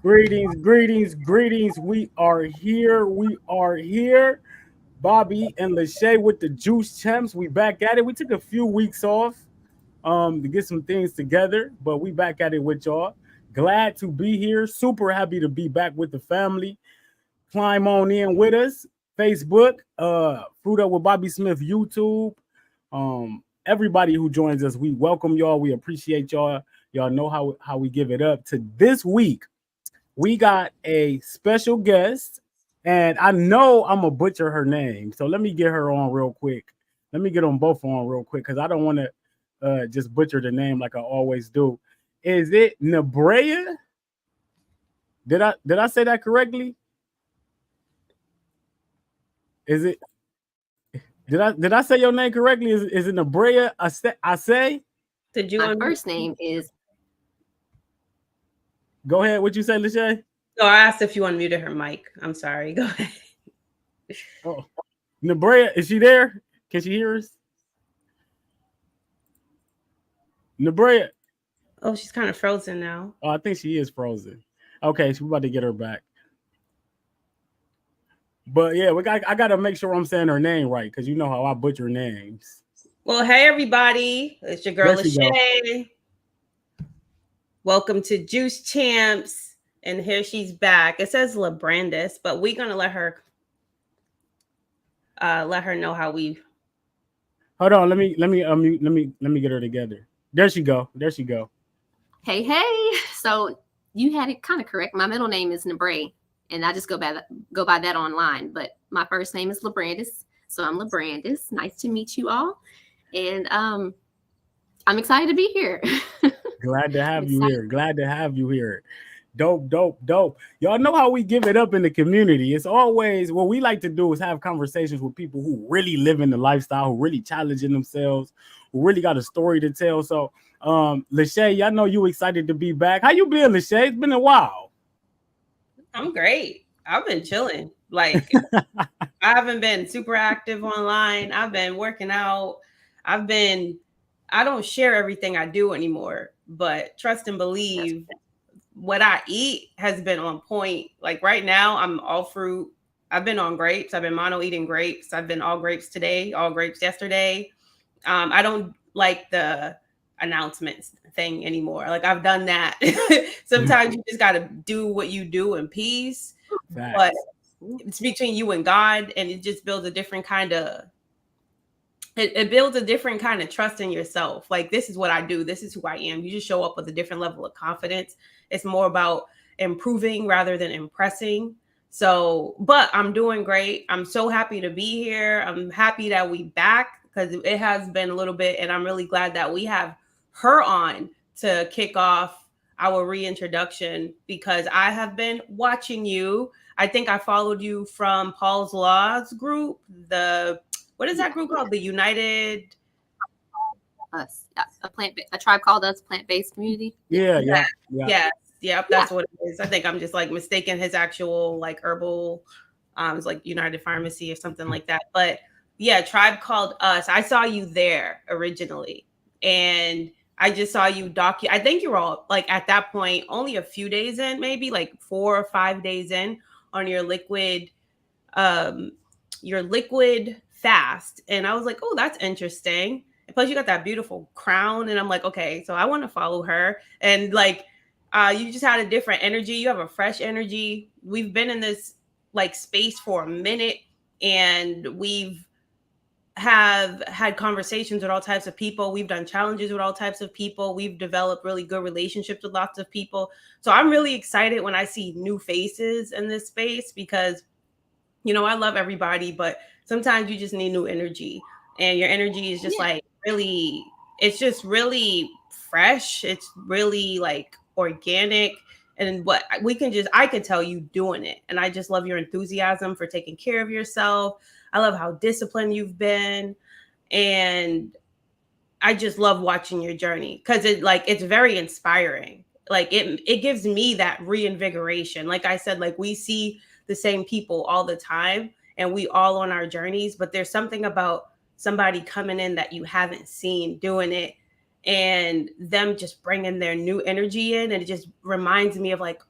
Greetings, greetings, greetings. We are here. We are here. Bobby and Lachey with the Juice Champs. We back at it. We took a few weeks off to get some things together, but we back at it with y'all. Glad to be here. Super happy to be back with the family. Climb on in with us. Facebook, Fruit Up with Bobby Smith, YouTube. Everybody who joins us, we welcome y'all. We appreciate y'all. Y'all know how we give it up. To this week, we got a special guest, and I know I'm gonna butcher her name. So let me get her on real quick. Let me get them both on real quick because I don't want to just butcher the name like I always do. Is it Nebraé? Did I say that correctly? Is it did I say your name correctly? Is it Nebraé Asé? Did you? My first name is. Go ahead. What you say, Lachey? No, I asked if you unmuted her mic. I'm sorry. Go ahead. Oh, Nebraé, is she there? Can she hear us? Nebraé. Oh, she's kind of frozen now. Oh, I think she is frozen. Okay, so we're about to get her back. But yeah, I gotta make sure I'm saying her name right because you know how I butcher names. Well, hey everybody, it's your girl Lachey. Welcome to Juice Champs, and here she's back. It says LaBrandis, but we're gonna let her know how we. Hold on, let me get her together. There she go. Hey. So you had it kind of correct. My middle name is Nebraé, and I just go by that online. But my first name is LaBrandis, so I'm LaBrandis. Nice to meet you all, and I'm excited to be here. Glad to have you here. Dope. Y'all know how we give it up in the community. It's always what we like to do is have conversations with people who really live in the lifestyle, who really challenging themselves, who really got a story to tell. So, Lachey, y'all know you excited to be back. How you been, Lachey? It's been a while. I'm great. I've been chilling. Like I haven't been super active online. I've been working out. I don't share everything I do anymore, but trust and believe what I eat has been on point. Like right now, I'm all fruit. I've been on grapes. I've been mono eating grapes. I've been all grapes today, all grapes yesterday. I don't like the announcements thing anymore. Like I've done that. Sometimes you just got to do what you do in peace. But it's between you and God, and it just builds a different kind of it builds a different kind of trust in yourself. Like, this is what I do. This is who I am. You just show up with a different level of confidence. It's more about improving rather than impressing. So, but I'm doing great. I'm so happy to be here. I'm happy that we back because it has been a little bit. And I'm really glad that we have her on to kick off our reintroduction because I have been watching you. I think I followed you from Paul's Laws group, what is that group called? The United Us, a tribe called Us, plant-based community. Yeah. That's what it is. I think I'm just like mistaking his actual like herbal, it's like United Pharmacy or something like that. But yeah, tribe called Us. I saw you there originally, and I just saw you I think you were all like at that point only a few days in, maybe like 4 or 5 days in on your liquid fast. And I was like, oh, that's interesting. And plus you got that beautiful crown. And I'm like, okay, so I want to follow her. And like, you just had a different energy. You have a fresh energy. We've been in this like space for a minute, and we've have had conversations with all types of people. We've done challenges with all types of people. We've developed really good relationships with lots of people. So I'm really excited when I see new faces in this space because, you know, I love everybody, but sometimes you just need new energy, and your energy is just like really, it's just really fresh. It's really like organic. And what I can tell you doing it. And I just love your enthusiasm for taking care of yourself. I love how disciplined you've been. And I just love watching your journey because it's very inspiring. Like it gives me that reinvigoration. Like I said, like we see the same people all the time and we all on our journeys, but there's something about somebody coming in that you haven't seen doing it, and them just bringing their new energy in, and it just reminds me of like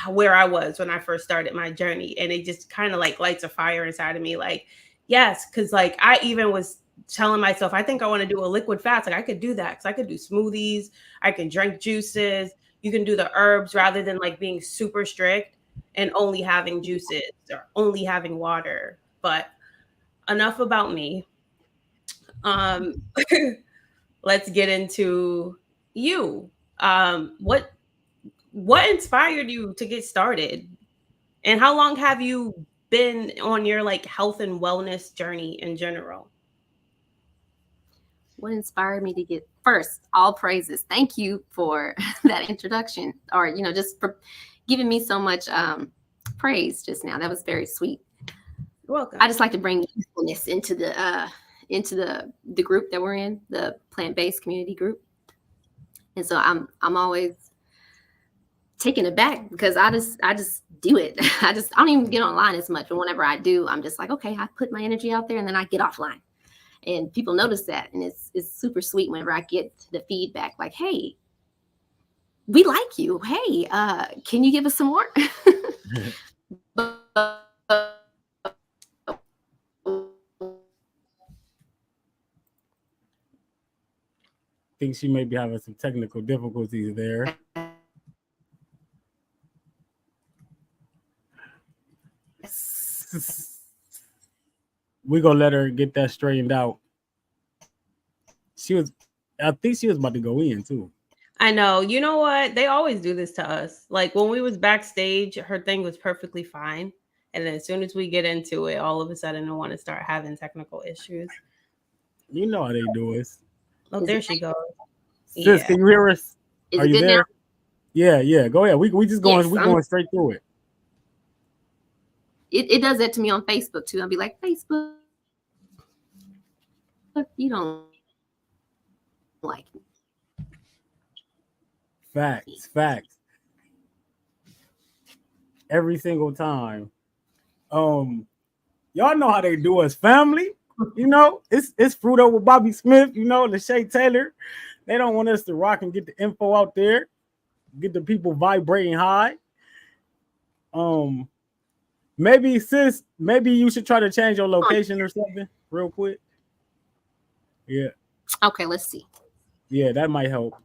where I was when I first started my journey, and it just kind of like lights a fire inside of me. Like, yes, because like I even was telling myself, I think I want to do a liquid fast. Like I could do that because I could do smoothies, I can drink juices. You can do the herbs rather than like being super strict and only having juices or only having water. But enough about me. Um, let's get into you. What inspired you to get started? And how long have you been on your like health and wellness journey in general? What inspired me to get first? All praises. Thank you for that introduction, or just for giving me so much praise just now. That was very sweet. You're welcome. I just like to bring usefulness into the group that we're in, the plant-based community group, and so I'm always taken aback because I just do it. I don't even get online as much, but whenever I do, I'm just like, okay, I put my energy out there and then I get offline. And people notice that, and it's super sweet whenever I get the feedback like, hey, we like you. Hey, can you give us some more? Think she may be having some technical difficulties there. We're gonna let her get that straightened out. I think she was about to go in too. I know. You know what? They always do this to us. Like when we was backstage, her thing was perfectly fine. And then as soon as we get into it, all of a sudden I want to start having technical issues. You know how they do it. Oh, there she goes. Sis, Yeah. can you hear us? Is Are it you good there? now? Yeah. Go ahead. We just going. Yes, we going straight through it. It does that to me on Facebook too. I'll be like, Facebook, you don't like me. Facts. Every single time. Y'all know how they do us, family. You know, it's Fruito with Bobby Smith. You know, Lachey Taylor. They don't want us to rock and get the info out there, get the people vibrating high. Maybe sis, maybe you should try to change your location or something real quick. Yeah. Okay, let's see. Yeah, that might help.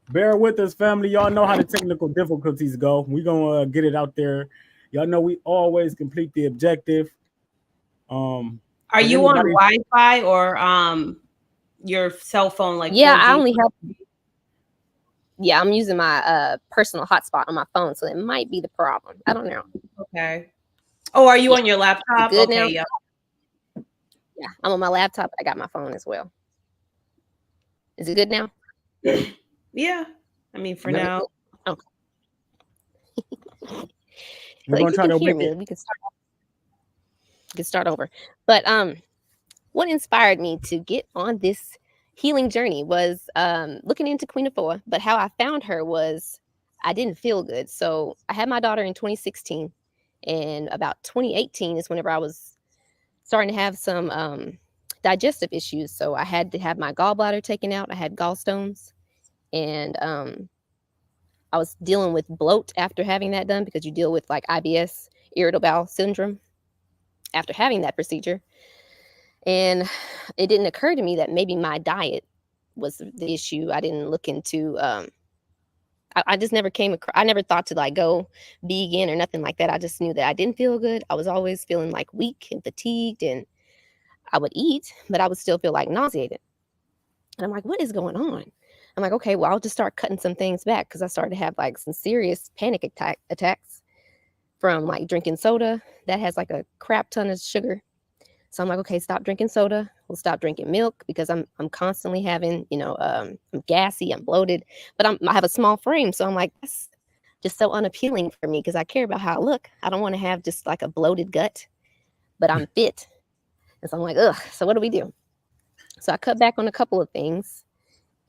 Bear with us, family. Y'all know how the technical difficulties go. We're gonna get it out there. Y'all know we always complete the objective. Are you on Wi-Fi or your cell phone? Like yeah, 4G? I only have. Yeah, I'm using my personal hotspot on my phone, so it might be the problem. I don't know. Okay. Oh, are you on your laptop? Good okay, now? yeah. Yeah, I'm on my laptop. I got my phone as well. Is it good now? Yeah. I mean, for now. Okay. We're gonna try to hear me. We can start over. But what inspired me to get on this healing journey was looking into Queen Afua. But how I found her was I didn't feel good. So I had my daughter in 2016, and about 2018 is whenever I was starting to have some digestive issues. So I had to have my gallbladder taken out. I had gallstones, and I was dealing with bloat after having that done, because you deal with like IBS, irritable bowel syndrome, after having that procedure. And it didn't occur to me that maybe my diet was the issue. I didn't look into I just never came across, I never thought to like go vegan or nothing like that. I just knew that I didn't feel good. I was always feeling like weak and fatigued, and I would eat, but I would still feel like nauseated. And I'm like, what is going on? I'm like, okay, well, I'll just start cutting some things back, because I started to have like some serious panic attacks from like drinking soda that has like a crap ton of sugar. So I'm like, okay, stop drinking soda. We'll stop drinking milk, because I'm constantly having, I'm gassy, I'm bloated, but I have a small frame. So I'm like, that's just so unappealing for me, because I care about how I look. I don't want to have just like a bloated gut, but I'm fit. And so I'm like, ugh, so what do we do? So I cut back on a couple of things.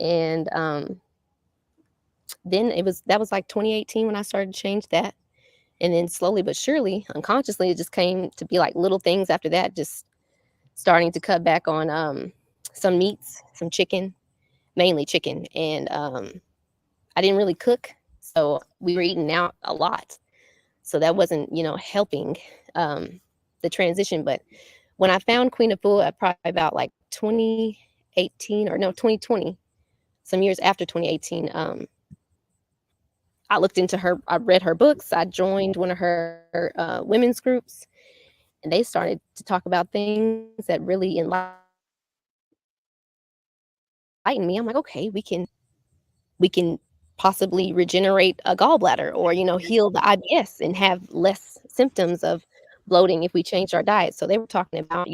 And then that was like 2018 when I started to change that. And then slowly but surely, unconsciously, it just came to be like little things after that, just starting to cut back on some meats, some chicken, mainly chicken. And I didn't really cook. So we were eating out a lot. So that wasn't, helping the transition. But when I found Queen of Food, probably about like 2018 or no, 2020, some years after 2018, I looked into her, I read her books, I joined one of her women's groups, and they started to talk about things that really enlightened me. I'm like, okay, we can possibly regenerate a gallbladder or, heal the IBS and have less symptoms of bloating if we changed our diet. So they were talking about,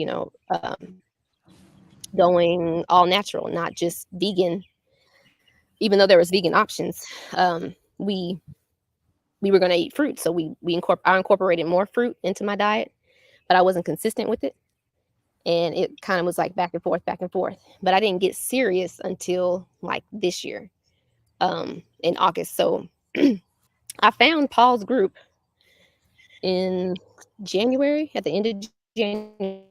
going all natural, not just vegan, even though there was vegan options. We we were going to eat fruit. So I incorporated more fruit into my diet, but I wasn't consistent with it. And it kind of was like back and forth, back and forth. But I didn't get serious until like this year, in August. So I found Paul's group in January, at the end of January.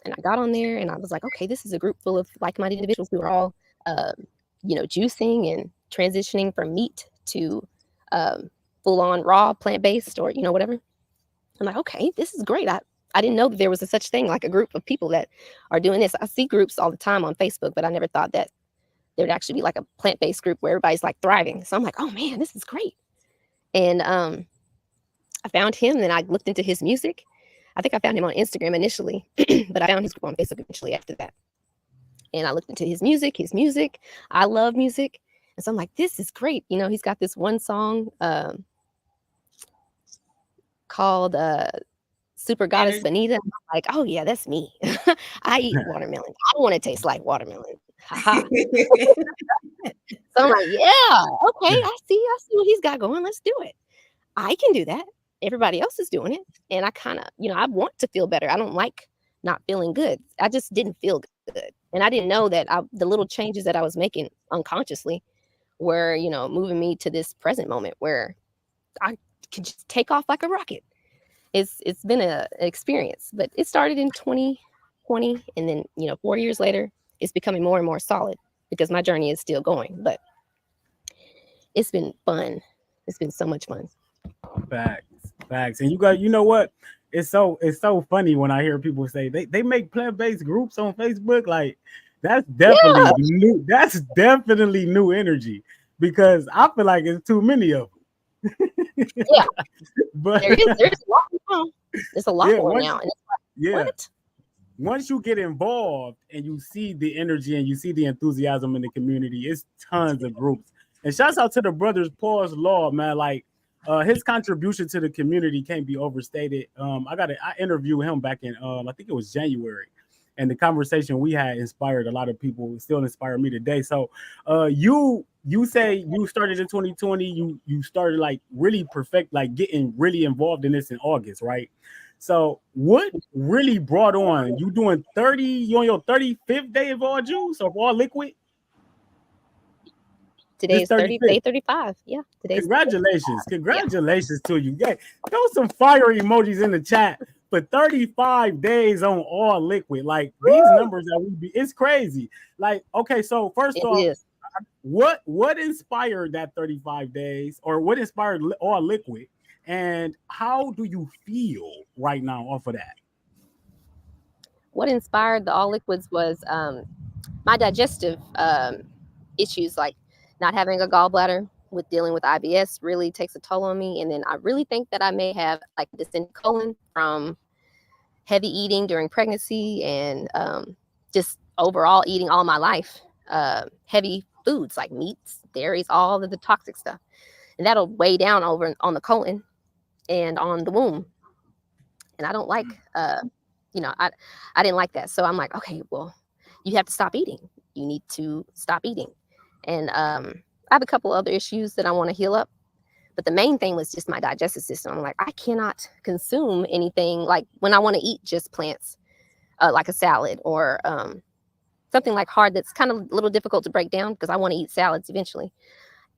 And I got on there and I was like, okay, this is a group full of like-minded individuals who are all, juicing and transitioning from meat to full-on raw plant-based or, whatever. I'm like, okay, this is great. I didn't know that there was a such thing like a group of people that are doing this. I see groups all the time on Facebook, but I never thought that there would actually be like a plant-based group where everybody's like thriving. So I'm like, oh man, this is great. And I found him, and I looked into his music. I think I found him on Instagram initially, but I found his group on Facebook eventually after that. And I looked into his music. I love music. And so I'm like, this is great. He's got this one song called Super Goddess Bonita. I'm like, oh yeah, that's me. I eat watermelon. I want to taste like watermelon. So I'm like, yeah, okay, I see what he's got going. Let's do it. I can do that. Everybody else is doing it. And I kind of, I want to feel better. I don't like not feeling good. I just didn't feel good. And I didn't know that the little changes that I was making unconsciously were, moving me to this present moment where I could just take off like a rocket. It's been an experience, but it started in 2020. And then, 4 years later, it's becoming more and more solid because my journey is still going. But it's been fun. It's been so much fun. Facts. And you know what? It's so funny when I hear people say they make plant-based groups on Facebook. Like that's definitely new. That's definitely new energy because I feel like it's too many of them. Yeah, but there's a lot now. There's a lot more now. And it's like, what? Once you get involved and you see the energy and you see the enthusiasm in the community, it's tons of groups. And shouts out to the brothers Paul's Law, man. Like his contribution to the community can't be overstated. I interviewed him back in I think it was January, and the conversation we had inspired a lot of people. It still inspire me today. So you say you started in 2020. You started like really like getting really involved in this in August, right? So what really brought on you doing 30? You on your 35th day of all juice or all liquid? Today's day 35. Yeah. Congratulations to you. Yeah, throw some fire emojis in the chat for 35 days on all liquid. Like these numbers that it's crazy. Like, okay, so first off, what inspired that 35 days or what inspired all liquid? And how do you feel right now off of that? What inspired the all liquids was my digestive issues, like not having a gallbladder with dealing with IBS really takes a toll on me. And then I really think that I may have like descended colon from heavy eating during pregnancy and just overall eating all my life, heavy foods like meats, dairies, all of the toxic stuff. And that'll weigh down over on the colon and on the womb. And I don't like, I didn't like that. So I'm like, okay, well, you have to stop eating. You need to stop eating. And I have a couple other issues that I want to heal up. But the main thing was just my digestive system. I'm like, I cannot consume anything like when I want to eat just plants, like a salad or something like hard that's kind of a little difficult to break down because I want to eat salads eventually.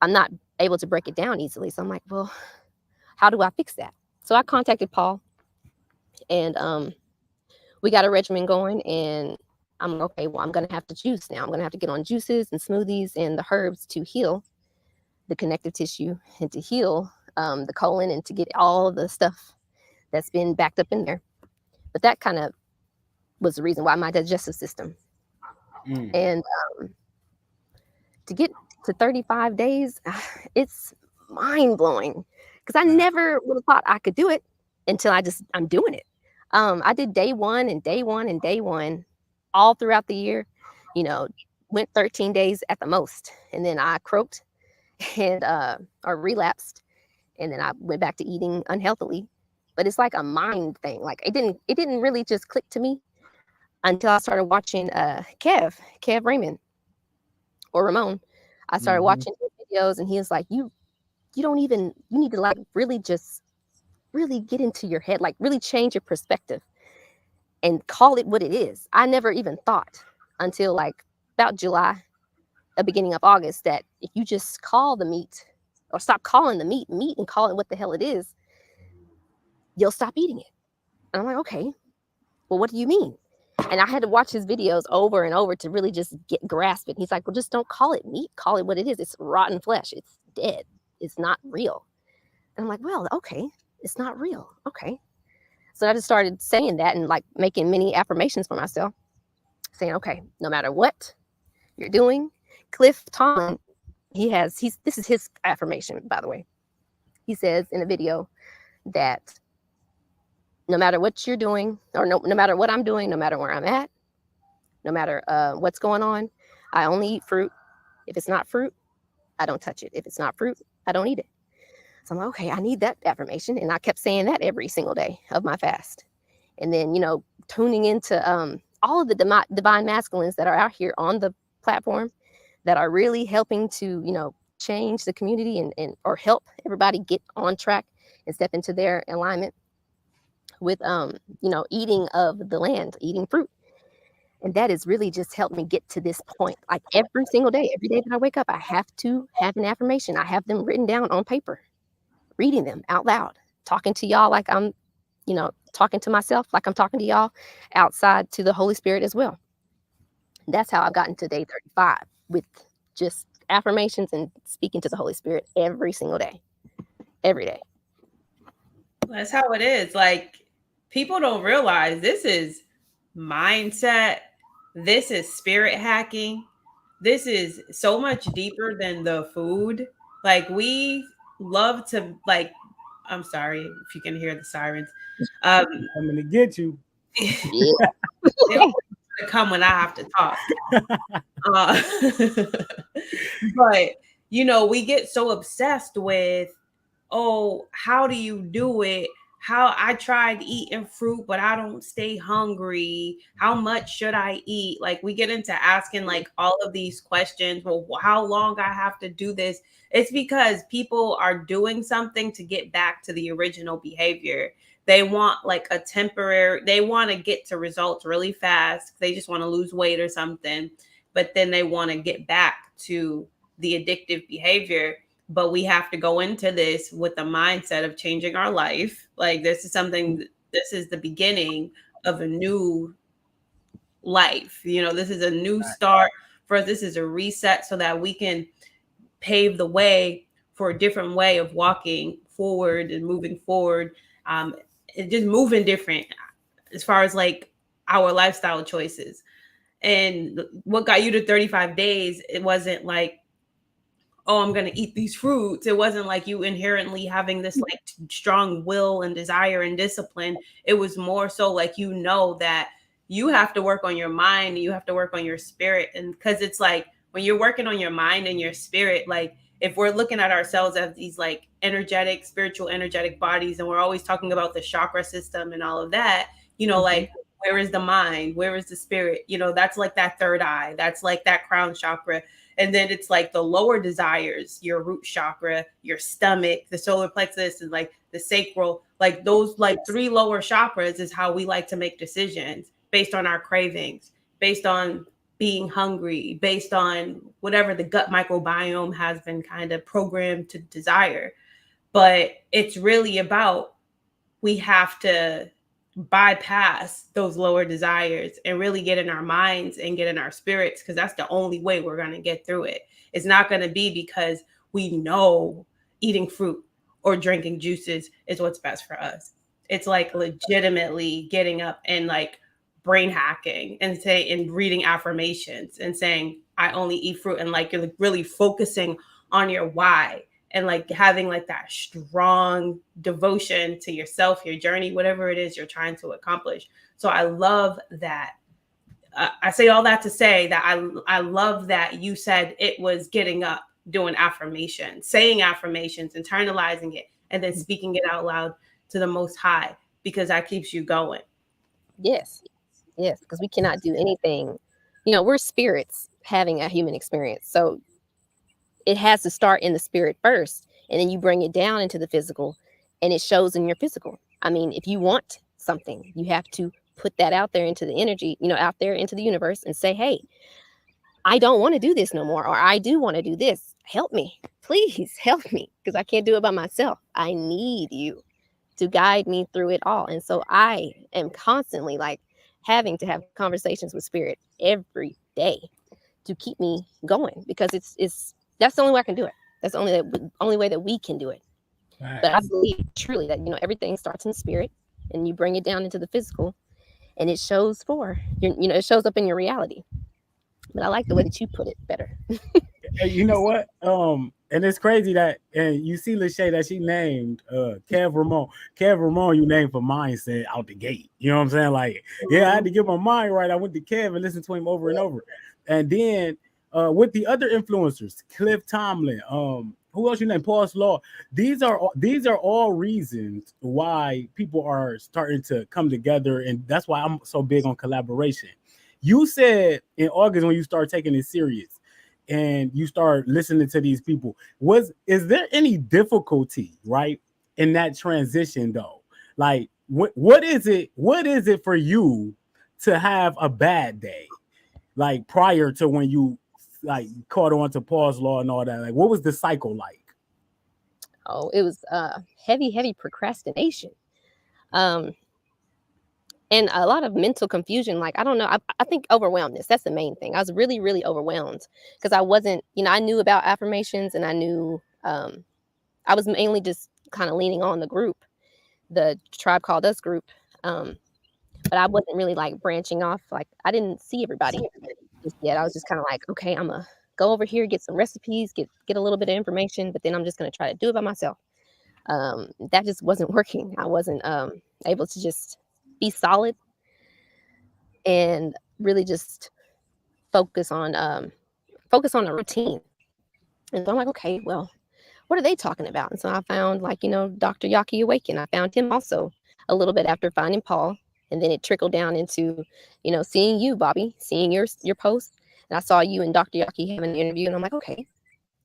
I'm not able to break it down easily. So I'm like, well, how do I fix that? So I contacted Paul And we got a regimen going, and I'm like, okay, well, I'm gonna have to juice now. I'm gonna have to get on juices and smoothies and the herbs to heal the connective tissue and to heal the colon and to get all the stuff that's been backed up in there. But that kind of was the reason why my digestive system. And to get to 35 days, it's mind blowing because I never would have thought I could do it until I'm doing it. I did day one and day one and day one all throughout the year, went 13 days at the most. And then I croaked and or relapsed. And then I went back to eating unhealthily. But it's like a mind thing. Like it didn't really just click to me until I started watching Kev Raymond or Ramon. I started watching his videos, and he was like, you need to like really just really get into your head, like really change your perspective and call it what it is. I never even thought until like about July, the beginning of August, that if you just call the meat or stop calling the meat and call it what the hell it is, you'll stop eating it. And I'm like, okay, well, what do you mean? And I had to watch his videos over and over to really just grasp it. He's like, well, just don't call it meat. Call it what it is. It's rotten flesh. It's dead. It's not real. And I'm like, well, okay, it's not real. Okay. So I just started saying that and like making many affirmations for myself, saying, okay, no matter what you're doing, Cliff Tomlin, this is his affirmation, by the way. He says in a video that no matter what you're doing, or no matter what I'm doing, no matter where I'm at, no matter what's going on, I only eat fruit. If it's not fruit, I don't touch it. If it's not fruit, I don't eat it. So I'm like, okay, I need that affirmation. And I kept saying that every single day of my fast. And then, tuning into all of the divine masculines that are out here on the platform that are really helping to, change the community and or help everybody get on track and step into their alignment with, eating of the land, eating fruit. And that has really just helped me get to this point. Like every single day, every day that I wake up, I have to have an affirmation. I have them written down on paper, reading them out loud, talking to y'all like I'm, talking to myself, like I'm talking to y'all outside to the Holy Spirit as well. That's how I've gotten to day 35 with just affirmations and speaking to the Holy Spirit every single day, every day. That's how it is. Like, people don't realize this is mindset. This is spirit hacking. This is so much deeper than the food. Like, we love to, like, I'm sorry if you can hear the sirens. I'm going to get you. They'll come when I have to talk. But, we get so obsessed with, oh, how do you do it? How I tried eating fruit, but I don't stay hungry. How much should I eat? Like, we get into asking like all of these questions. Well, how long I have to do this? It's because people are doing something to get back to the original behavior. They want like they want to get to results really fast. They just want to lose weight or something, but then they want to get back to the addictive behavior. But we have to go into this with the mindset of changing our life. Like, this is the beginning of a new life. This is a new start for us. This is a reset so that we can pave the way for a different way of walking forward and moving forward. Just moving different as far as like our lifestyle choices. And what got you to 35 days, it wasn't like, oh, I'm going to eat these fruits. It wasn't like you inherently having this like strong will and desire and discipline. It was more so like, that you have to work on your mind, you have to work on your spirit. And because it's like, when you're working on your mind and your spirit, like if we're looking at ourselves as these like spiritual energetic bodies, and we're always talking about the chakra system and all of that, like, where is the mind? Where is the spirit? That's like that third eye. That's like that crown chakra. And then it's like the lower desires, your root chakra, your stomach, the solar plexus, and like the sacral, like those like 3 lower chakras is how we like to make decisions based on our cravings, based on being hungry, based on whatever the gut microbiome has been kind of programmed to desire. But it's really about, we have to bypass those lower desires and really get in our minds and get in our spirits, because that's the only way we're going to get through it. It's not going to be because we know eating fruit or drinking juices is what's best for us. It's like legitimately getting up and like brain hacking and reading affirmations and saying I only eat fruit, and like you're really focusing on your why, and like having like that strong devotion to yourself, your journey, whatever it is you're trying to accomplish. So I love that. I say all that to say that I love that you said it was getting up, doing affirmations, saying affirmations, internalizing it, and then speaking it out loud to the Most High, because that keeps you going. Yes, yes, because we cannot do anything. You know, we're spirits having a human experience, so it has to start in the spirit first, and then you bring it down into the physical, and it shows in your physical. I mean, if you want something, you have to put that out there into the energy, you know, out there into the universe, and say, hey, I don't want to do this no more, or I do want to do this. Help me, please help me, because I can't do it by myself. I need you to guide me through it all. And so I am constantly like having to have conversations with spirit every day to keep me going, because it's that's the only way I can do it. That's the only way that we can do it. Right. But I believe truly that, you know, everything starts in the spirit, and you bring it down into the physical, and it shows for your, you know, it shows up in your reality. But I like the way that you put it better. You know what? And it's crazy that, and you see Lachey that she named Kev Ramon. Kev Ramon, you named for mindset out the gate. You know what I'm saying? Like, yeah, I had to get my mind right. I went to Kev and listened to him over and over. And then with the other influencers, Cliff Tomlin, who else you named? Paul Slaw. These are all reasons why people are starting to come together, and that's why I'm so big on collaboration. You said in August, when you start taking it serious and you start listening to these people, is there any difficulty, right, in that transition though? Like, what is it for you to have a bad day, like prior to when you like caught on to Paul's Law and all that? Like, what was the cycle like? Oh, it was heavy procrastination. And a lot of mental confusion. Like, I don't know. I think overwhelmedness. That's the main thing. I was really, really overwhelmed because I wasn't, you know, I knew about affirmations, and I knew I was mainly just kind of leaning on the group, the Tribe Called Us group. But I wasn't really like branching off. Like, I didn't see everybody just yet. I was just kind of like, okay, I'm going to go over here, get some recipes, get a little bit of information, but then I'm just going to try to do it by myself. That just wasn't working. I wasn't able to just be solid and really just focus on a routine. And so I'm like, okay, well, what are they talking about? And so I found, like, you know, Dr. Yaki Awaken. I found him also a little bit after finding Paul, and then it trickled down into, you know, seeing you, Bobby, seeing your post, and I saw you and Dr. Yaki having an interview, and I'm like, okay,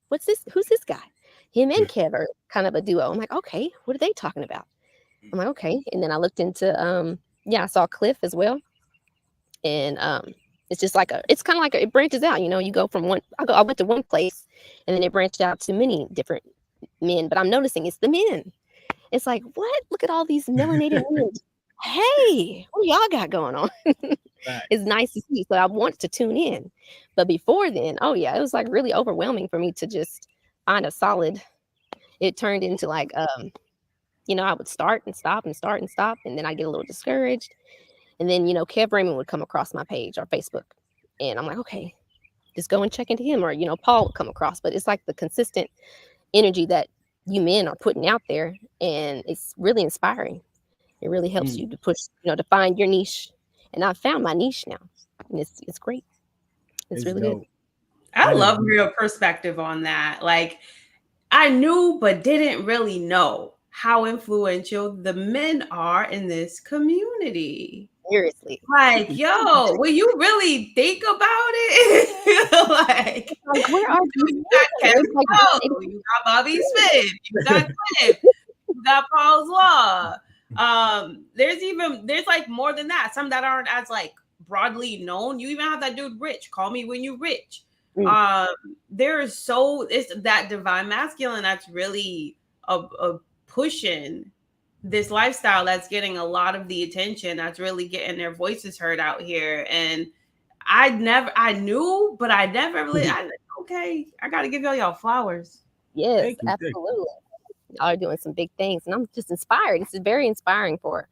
what's this? Who's this guy? Him and Kev are kind of a duo. I'm like, okay, what are they talking about? I'm like, okay. And then I looked into, I saw Cliff as well. And it's just like it's kind of like it branches out, you know, you go from one, I went to one place, and then it branched out to many different men, but I'm noticing it's the men. It's like, what? Look at all these melanated men. Hey, what y'all got going on? Right. It's nice to see. So I want to tune in. But before then, oh yeah, it was like really overwhelming for me to just find a solid. It turned into like, you know, I would start and stop and start and stop, and then I get a little discouraged. And then, you know, Kev Raymond would come across my page or Facebook, and I'm like, okay, just go and check into him. Or, you know, Paul would come across. But it's like the consistent energy that you men are putting out there, and it's really inspiring. It really helps you to push, you know, to find your niche. And I've found my niche now, and it's great. It's really dope. good. I love your perspective on that. Like, I knew but didn't really know how influential the men are in this community. Seriously. Like, yo, will you really think about it? like where are you got Kevin Cole, you got Bobby Smith, you got Cliff, you got Paul's Law. There's like more than that. Some that aren't as like broadly known. You even have that dude Rich. Call me when you rich. It's that divine masculine that's really a pushing this lifestyle that's getting a lot of the attention, that's really getting their voices heard out here. And I knew, but I never really, okay, I got to give y'all flowers. Yes, Thank you. absolutely. Y'all are doing some big things, and I'm just inspired. This is very inspiring for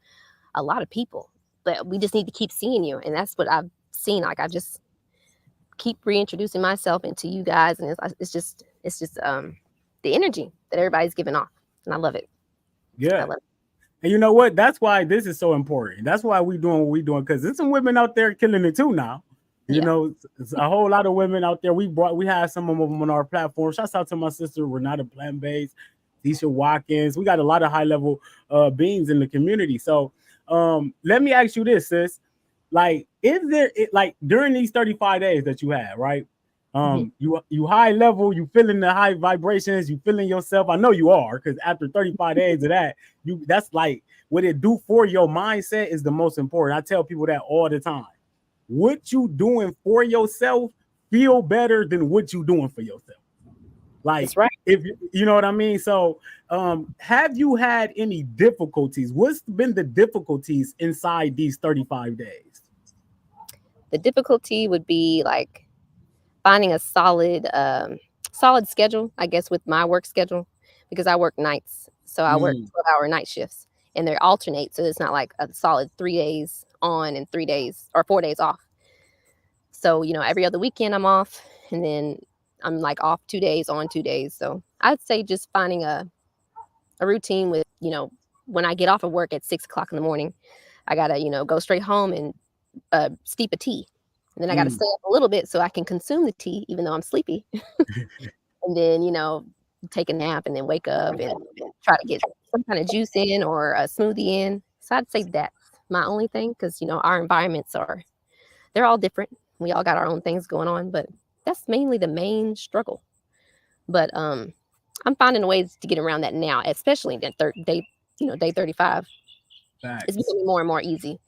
a lot of people, but we just need to keep seeing you, and that's what I've seen. Like, I just keep reintroducing myself into you guys, and it's just the energy that everybody's giving off, and I love it. Yeah. I love it. And you know what? That's why this is so important. That's why we doing what we doing, because there's some women out there killing it too now. You Yeah. know, it's a whole lot of women out there. We have some of them on our platform. Shouts out to my sister Renata Plant Based, Tisha Watkins. We got a lot of high level beings in the community. So let me ask you this, sis. Like, is there like during these 35 days that you have, right? You high level, you feeling the high vibrations, you feeling yourself. I know you are, because after 35 days of that, that's like what it do for your mindset is the most important. I tell people that all the time. What you doing for yourself feel better than what you doing for yourself. Like, That's right. if you know what I mean. So have you had any difficulties? What's been the difficulties inside these 35 days? The difficulty would be like finding a solid schedule, I guess, with my work schedule, because I work nights. So I work 12-hour night shifts, and they alternate. So it's not like a solid 3 days on and 3 days or 4 days off. So, every other weekend I'm off, and then I'm like off 2 days, on 2 days. So I'd say just finding a routine with, when I get off of work at 6 o'clock in the morning, I gotta, go straight home and steep a tea. And then I gotta stay up a little bit so I can consume the tea, even though I'm sleepy. And then, take a nap and then wake up and try to get some kind of juice in or a smoothie in. So I'd say that's my only thing, because, our environments they're all different. We all got our own things going on, but that's mainly the main struggle. But I'm finding ways to get around that now, especially that day 35. Facts. It's becoming more and more easy.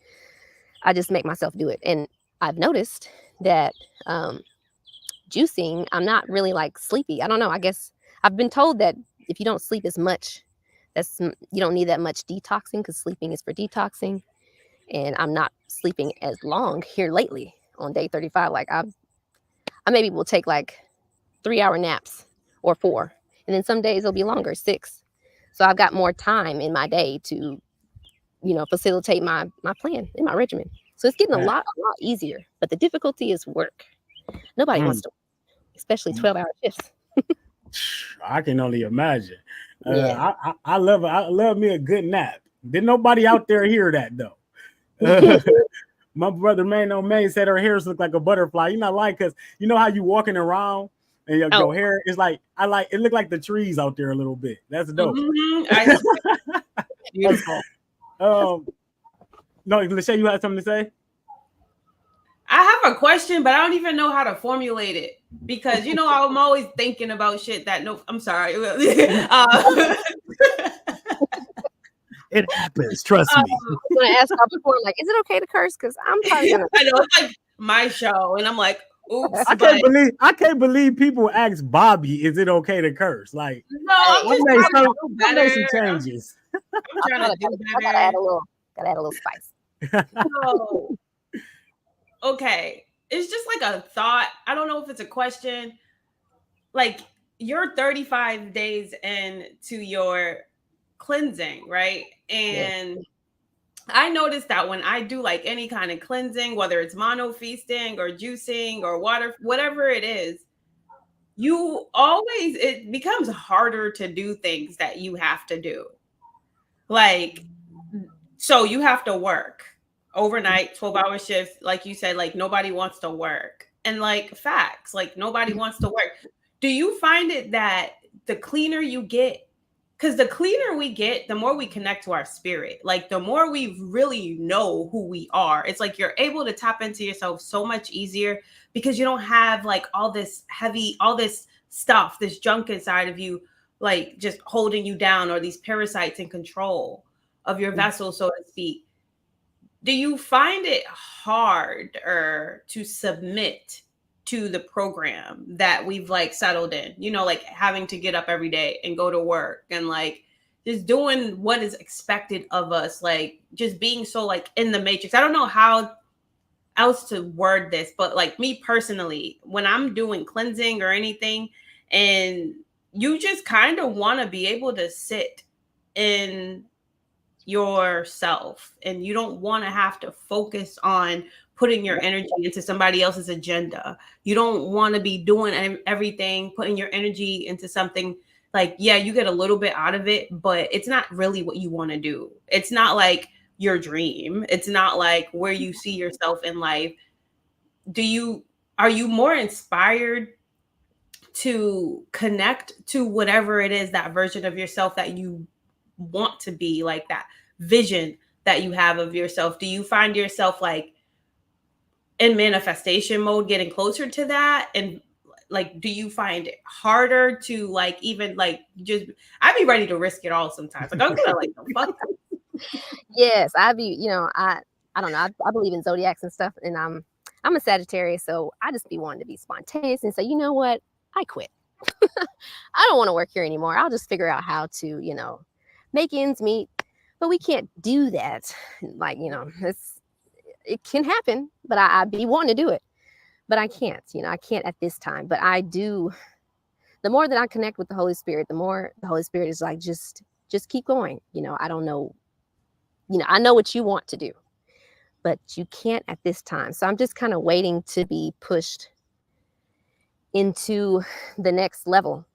I just make myself do it. And I've noticed that juicing, I'm not really like sleepy. I don't know. I guess I've been told that if you don't sleep as much, you don't need that much detoxing, because sleeping is for detoxing. And I'm not sleeping as long here lately on day 35. Like I maybe will take like 3-hour naps or 4. And then some days it'll be longer, 6. So I've got more time in my day to, facilitate my plan and my regimen. So it's getting a lot easier. But the difficulty is work. Nobody wants to work, especially 12-hour shifts. I can only imagine. Yeah. I love me a good nap. Didn't nobody out there hear that though. My brother Maine said her hairs look like a butterfly. You're not like, because you know how you walking around and your hair is like, it looked like the trees out there a little bit. That's dope. Beautiful. No, Lachey, you had something to say? I have a question, but I don't even know how to formulate it, because I'm always thinking about shit that I'm sorry. It happens. Trust me. I'm gonna ask y'all before, like, is it okay to curse? Because I'm probably gonna. I know it's like my show, and I'm like, oops. I can't believe people ask Bobby, is it okay to curse? Like, no, I'm just trying to do made better. some changes. I'm trying to do better. Gotta add a little spice. So, okay, it's just like a thought. I don't know if it's a question. Like, you're 35 days into your cleansing, right? And I noticed that when I do like any kind of cleansing, whether it's mono feasting or juicing or water, whatever it is, it becomes harder to do things that you have to do. Like, so you have to work overnight, 12-hour shifts. Like you said, like nobody wants to work. And like facts, like nobody wants to work. Do you find it that the cleaner you get, because the cleaner we get, the more we connect to our spirit, like the more we really know who we are. It's like you're able to tap into yourself so much easier, because you don't have like all this stuff, this junk inside of you, like just holding you down, or these parasites in control of your vessel, so to speak. Do you find it harder to submit to the program that we've like settled in, like having to get up every day and go to work and like just doing what is expected of us, like just being so like in the matrix. I don't know how else to word this, but like me personally, when I'm doing cleansing or anything, and you just kind of want to be able to sit in yourself, and you don't want to have to focus on putting your energy into somebody else's agenda. You don't want to be doing everything, putting your energy into something like, yeah, you get a little bit out of it, but it's not really what you want to do. It's not like your dream. It's not like where you see yourself in life. Are you more inspired to connect to whatever it is, that version of yourself that you want to be, like that vision that you have of yourself? Do you find yourself like in manifestation mode, getting closer to that? And like, do you find it harder to like even like just, I'd be ready to risk it all sometimes. Like I'm gonna like the fuck. Yes, I be, I don't know. I believe in zodiacs and stuff, and I'm a Sagittarius, so I just be wanting to be spontaneous and say, you know what, I quit. I don't want to work here anymore. I'll just figure out how to, make ends meet. But we can't do that. Like, it can happen, but I be wanting to do it, but I can't. I can't at this time. But I do. The more that I connect with the Holy Spirit, the more the Holy Spirit is like, just keep going. I don't know. I know what you want to do, but you can't at this time. So I'm just kind of waiting to be pushed into the next level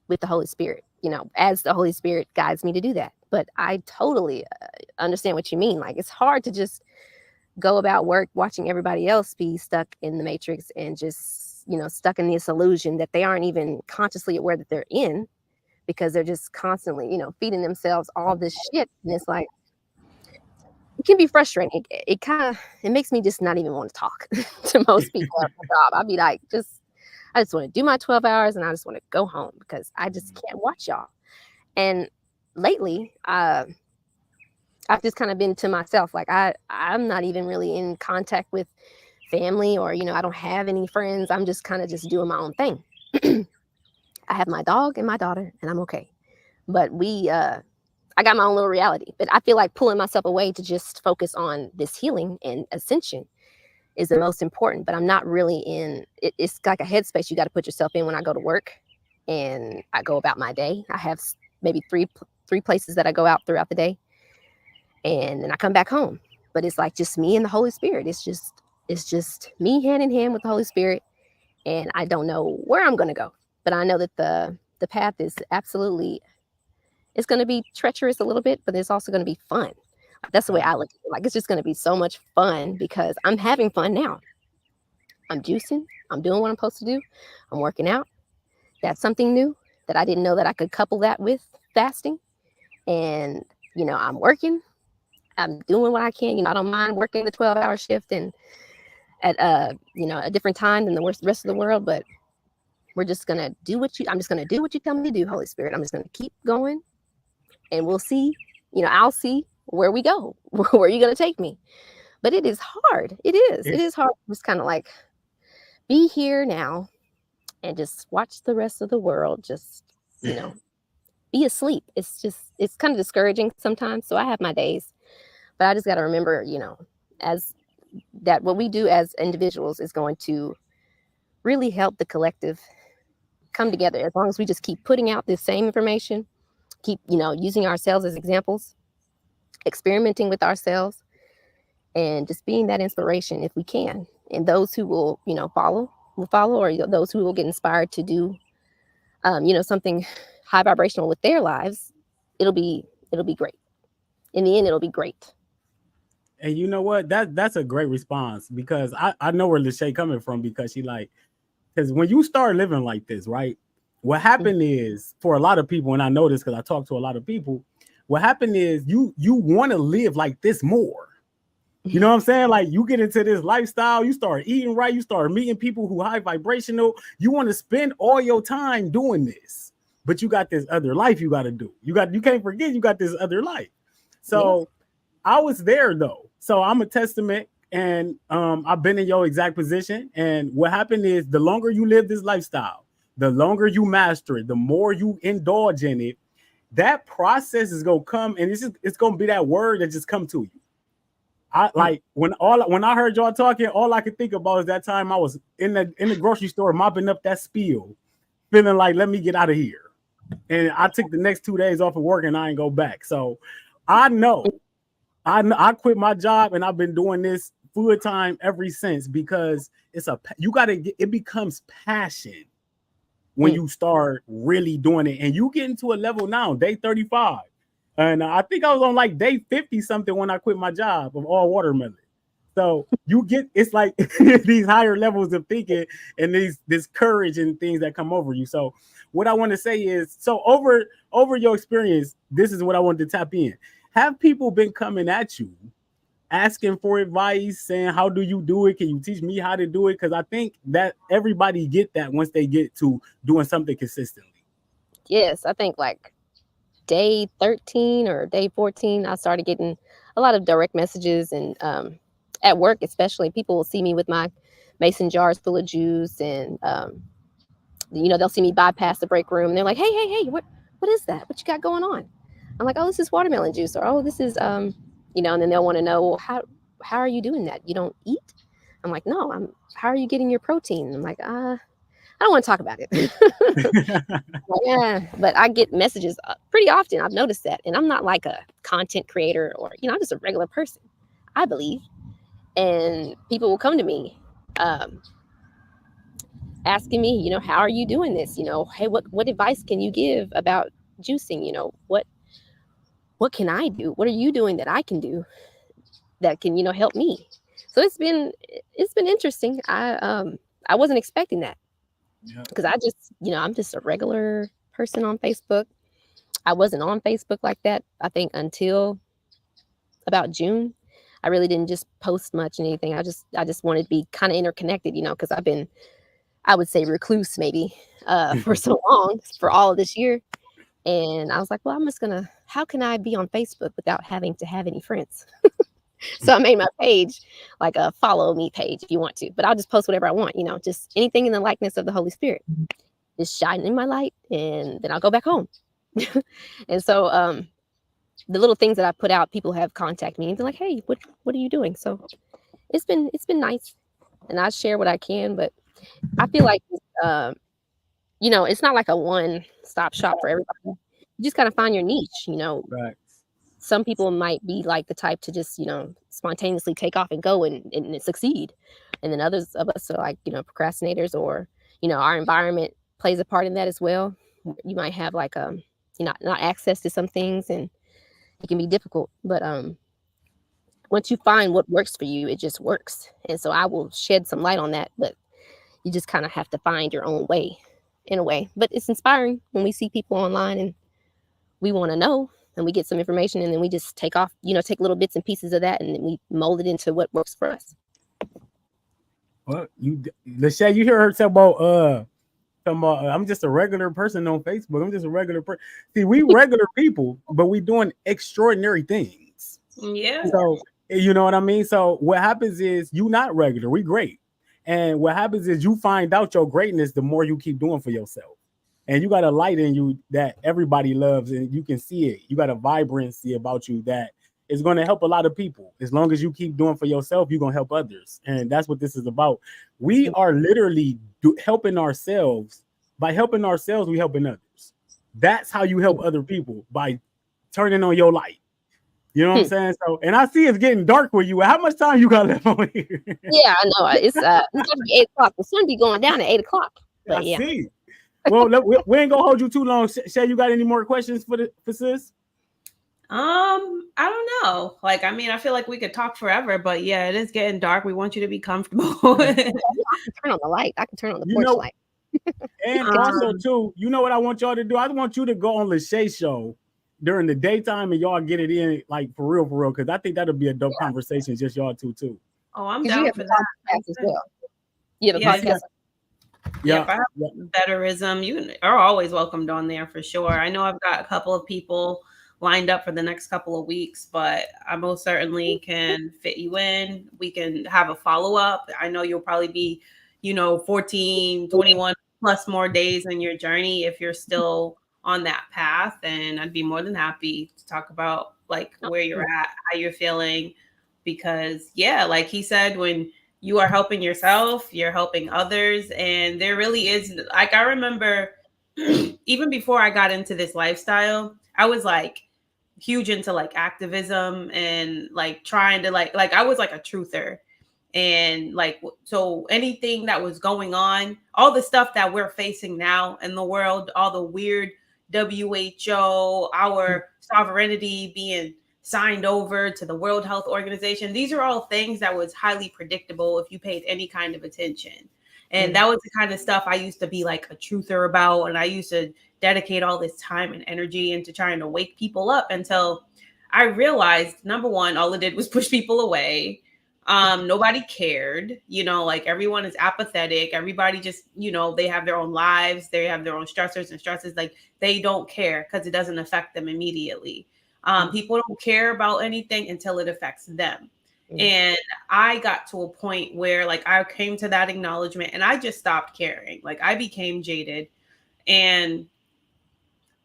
with the Holy Spirit, as the Holy Spirit guides me to do that. But I totally understand what you mean. Like, it's hard to just go about work watching everybody else be stuck in the matrix and just, stuck in this illusion that they aren't even consciously aware that they're in, because they're just constantly, feeding themselves all this shit. And it's like, it can be frustrating. It makes me just not even want to talk to most people at my job. I'd be like, I just want to do my 12 hours and I just want to go home because I just can't watch y'all. And lately, I've just kind of been to myself. Like I'm not even really in contact with family, or, I don't have any friends. I'm just kind of just doing my own thing. I have my dog and my daughter, and I'm okay. But I got my own little reality. But I feel like pulling myself away to just focus on this healing and ascension is the most important. But I'm not really in it. It's like a headspace you got to put yourself in when I go to work and I go about my day. I have maybe three places that I go out throughout the day, and then I come back home. But it's like just me and the Holy Spirit. It's just me hand in hand with the Holy Spirit, and I don't know where I'm going to go, but I know that the path is absolutely, it's going to be treacherous a little bit, but it's also going to be fun. That's the way I look at it. Like, it's just going to be so much fun because I'm having fun now. I'm juicing. I'm doing what I'm supposed to do. I'm working out. That's something new that I didn't know that I could couple that with fasting. And, I'm working. I'm doing what I can. I don't mind working the 12-hour shift and at a different time than the rest of the world, but we're just going to do I'm just going to do what you tell me to do, Holy Spirit. I'm just going to keep going, and we'll see, I'll see where we go, where are you going to take me? But it is hard. It is hard. Just kind of like be here now and just watch the rest of the world. Just, be asleep. It's kind of discouraging sometimes. So I have my days, but I just got to remember, as that what we do as individuals is going to really help the collective come together. As long as we just keep putting out this same information, keep, using ourselves as examples, experimenting with ourselves, and just being that inspiration if we can. And those who will, follow will follow, or those who will get inspired to do, something high vibrational with their lives, it'll be great. In the end, it'll be great. And you know what? That's a great response, because I know where Lachey coming from, because because when you start living like this, right? What happened is, for a lot of people, and I know this because I talk to a lot of people, what happened is you want to live like this more. You know what I'm saying? Like, you get into this lifestyle, you start eating right, you start meeting people who high vibrational. You want to spend all your time doing this, but you got this other life you got to do. You can't forget you got this other life. So I was there though. So I'm a testament, and I've been in your exact position. And what happened is, the longer you live this lifestyle, the longer you master it, the more you indulge in it, that process is gonna come, and it's gonna be that word that just come to you. I like when I heard y'all talking, all I could think about is that time I was in the grocery store mopping up that spill, feeling like let me get out of here. And I took the next 2 days off of work and I ain't go back. So I know I quit my job and I've been doing this full time ever since because it becomes passion when you start really doing it, and you get into a level now, day 35. And I think I was on like day 50 something when I quit my job of all watermelon. So it's like these higher levels of thinking and this courage and things that come over you. So what I want to say is, so over your experience, this is what I wanted to tap in. Have people been coming at you, asking for advice, saying, how do you do it? Can you teach me how to do it? Because I think that everybody get that once they get to doing something consistently. Yes, I think like day 13 or day 14, I started getting a lot of direct messages, and at work especially, people will see me with my mason jars full of juice, and they'll see me bypass the break room, and they're like, hey, what is that? What you got going on? I'm like, oh, this is watermelon juice, or oh, this is and then they'll want to know, well, how are you doing that? You don't eat? I'm like, no, how are you getting your protein? I'm like, I don't want to talk about it. Yeah, but I get messages pretty often. I've noticed that. And I'm not like a content creator, or, I'm just a regular person, I believe. And people will come to me asking me, how are you doing this? Hey, what advice can you give about juicing? What can I do? What are you doing that I can do that can, help me? So it's been interesting. I wasn't expecting that. Because I just, I'm just a regular person on Facebook. I wasn't on Facebook like that, I think, until about June. I really didn't just post much and anything. I just wanted to be kind of interconnected, because I've been, I would say, recluse maybe for so long, for all of this year. And I was like, well, how can I be on Facebook without having to have any friends? So I made my page like a follow me page if you want to, but I'll just post whatever I want, just anything in the likeness of the Holy Spirit. Just shining my light, and then I'll go back home. And so the little things that I put out, people have contacted me and they're like, hey, what are you doing? So it's been nice, and I share what I can, but I feel like it's not like a one-stop shop for everybody. You just gotta find your niche, Right. Some people might be like the type to just, spontaneously take off and go and succeed. And then others of us are like, procrastinators, or, our environment plays a part in that as well. You might have like, not access to some things, and it can be difficult. But once you find what works for you, it just works. And so I will shed some light on that, but you just kind of have to find your own way in a way. But it's inspiring when we see people online and we want to know, and we get some information, and then we just take little bits and pieces of that, and then we mold it into what works for us. Well, Lachey, you hear her talk about I'm just a regular person on Facebook. I'm just a regular person. See, we regular people, but we doing extraordinary things. Yeah. So you know what I mean? So what happens is you not regular, we great. And what happens is you find out your greatness the more you keep doing for yourself. And you got a light in you that everybody loves, and you can see it. You got a vibrancy about you that is going to help a lot of people. As long as you keep doing for yourself, you're going to help others. And that's what this is about. We are literally helping ourselves. By helping ourselves, we helping others. That's how you help other people, by turning on your light. You know what I'm saying? So, and I see it's getting dark with you. How much time you got left on here? Yeah, I know. It's going to be 8 o'clock. The sun be going down at 8 o'clock. But I see. Well, we ain't gonna hold you too long. Shay, you got any more questions for sis? I don't know. Like, I mean, I feel like we could talk forever, but yeah, it is getting dark. We want you to be comfortable. I can turn on the light. I can turn on the porch light. And also, too, you know what I want y'all to do? I want you to go on Lachey's show during the daytime, and y'all get it in like for real, because I think that'll be a dope conversation, just y'all two too. Oh, I'm down for that as well. You have a podcast. Yeah, if I have betterism, you are always welcomed on there for sure. I know I've got a couple of people lined up for the next couple of weeks, but I most certainly can fit you in. We can have a follow-up. I know you'll probably be, 14, 21 plus more days in your journey if you're still on that path, and I'd be more than happy to talk about like where you're at, how you're feeling, because yeah, like he said, when you are helping yourself, you're helping others, and there really is, like, I remember even before I got into this lifestyle, I was like huge into like activism and like trying to like I was like a truther, and like so anything that was going on, all the stuff that we're facing now in the world, all the weird WHO, our sovereignty being signed over to the World Health Organization, these are all things that was highly predictable if you paid any kind of attention. And that was the kind of stuff I used to be like a truther about, and I used to dedicate all this time and energy into trying to wake people up, until I realized, number one, all it did was push people away. Nobody cared, like everyone is apathetic. Everybody just, they have their own lives. They have their own stressors and stresses. Like they don't care because it doesn't affect them immediately. People don't care about anything until it affects them. And I got to a point where like I came to that acknowledgement and I just stopped caring. Like I became jaded, and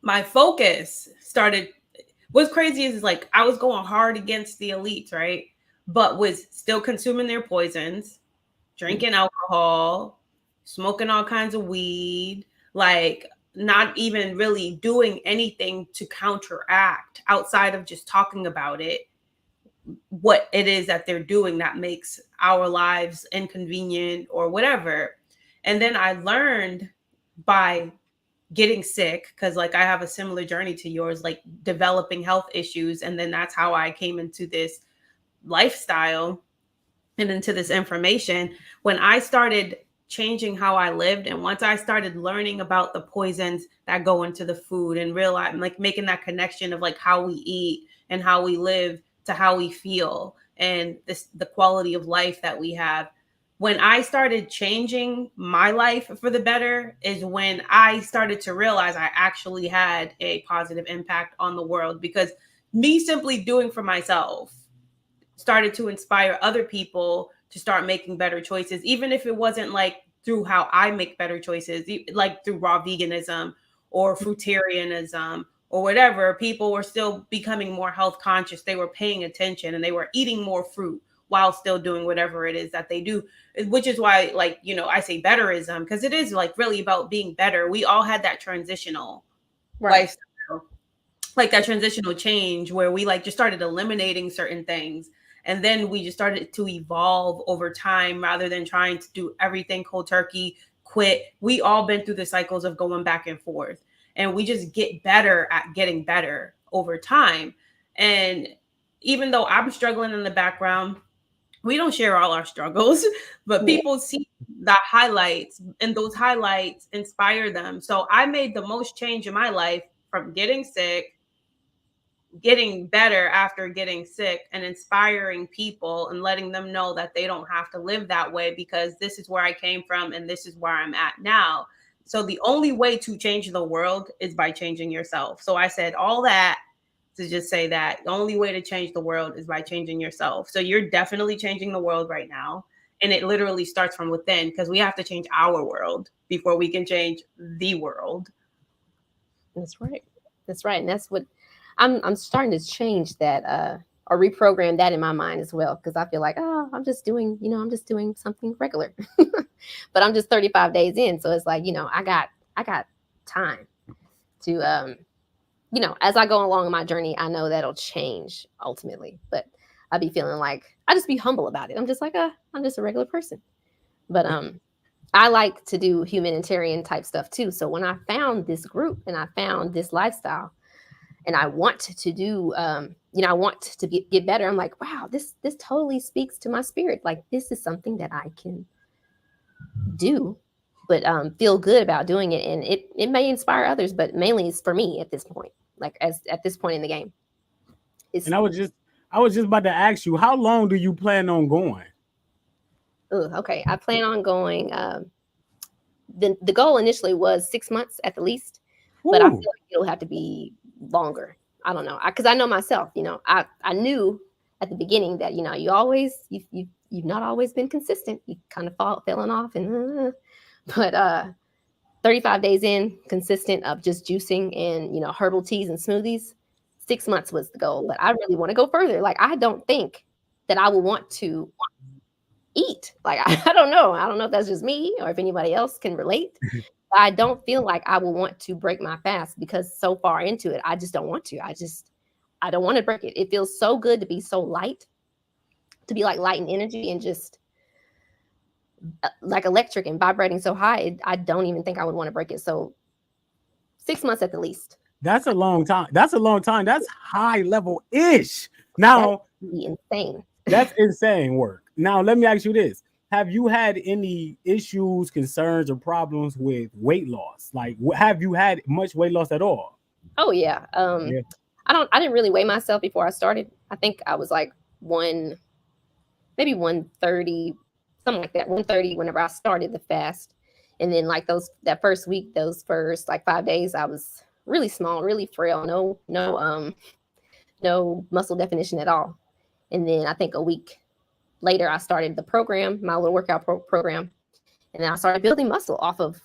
my focus started. What's crazy is like I was going hard against the elites, right? But was still consuming their poisons, drinking alcohol, smoking all kinds of weed, like not even really doing anything to counteract outside of just talking about it, what it is that they're doing that makes our lives inconvenient or whatever. And then I learned by getting sick, because like I have a similar journey to yours, like developing health issues. And then that's how I came into this lifestyle and into this information. When I started changing how I lived, and once I started learning about the poisons that go into the food and realize, like making that connection of like how we eat and how we live to how we feel and the quality of life that we have. When I started changing my life for the better is when I started to realize I actually had a positive impact on the world, because me simply doing for myself started to inspire other people to start making better choices, even if it wasn't like through how I make better choices, like through raw veganism or fruitarianism or whatever. People were still becoming more health conscious. They were paying attention and they were eating more fruit while still doing whatever it is that they do, which is why, like, I say betterism, because it is like really about being better. We all had that transitional lifestyle, like that transitional change where we like just started eliminating certain things. And then we just started to evolve over time rather than trying to do everything cold turkey, quit. We all been through the cycles of going back and forth, and we just get better at getting better over time. And even though I'm struggling in the background, we don't share all our struggles, but people see the highlights, and those highlights inspire them. So I made the most change in my life from getting sick, getting better after getting sick, and inspiring people and letting them know that they don't have to live that way, because this is where I came from and this is where I'm at now. So the only way to change the world is by changing yourself. So I said all that to just say that the only way to change the world is by changing yourself. So you're definitely changing the world right now. And it literally starts from within, because we have to change our world before we can change the world. That's right. That's right. And that's what I'm starting to change that or reprogram that in my mind as well. Because I feel like, oh, I'm just doing something regular. But I'm just 35 days in. So it's like, I got time to as I go along in my journey, I know that'll change ultimately. But I'd be feeling like I just be humble about it. I'm just like, I'm just a regular person. But I like to do humanitarian type stuff too. So when I found this group and I found this lifestyle, and I want to do, I want to get better. I'm like, wow, this totally speaks to my spirit. Like this is something that I can do, but feel good about doing it, and it may inspire others, but mainly it's for me at this point. Like at this point in the game. And I was just about to ask you, how long do you plan on going? Okay, I plan on going. The goal initially was 6 months at the least, but I feel like it'll have to be longer. I don't know, because I know myself. I knew at the beginning that you've not always been consistent. You kind of falling off, and but 35 days in, consistent of just juicing and, herbal teas and smoothies. 6 months was the goal, but I really want to go further. Like, I don't think that I will want to eat. Like, I don't know. I don't know if that's just me or if anybody else can relate. I don't feel like I will want to break my fast because so far into it, I just don't want to. I don't want to break it. It feels so good to be so light, to be like light in energy and just like electric and vibrating so high. I don't even think I would want to break it. So 6 months at the least. That's a long time. That's high level ish. Now, that's insane. That's insane work. Now, let me ask you this. Have you had any issues, concerns, or problems with weight loss? Like, have you had much weight loss at all? Oh, yeah. Yeah. I didn't really weigh myself before I started. I think I was like maybe 130, something like that, 130 whenever I started the fast. And then like that first week, those first like 5 days, I was really small, really frail, no muscle definition at all. And then I think a week later, I started the program, my little workout program. And then I started building muscle off of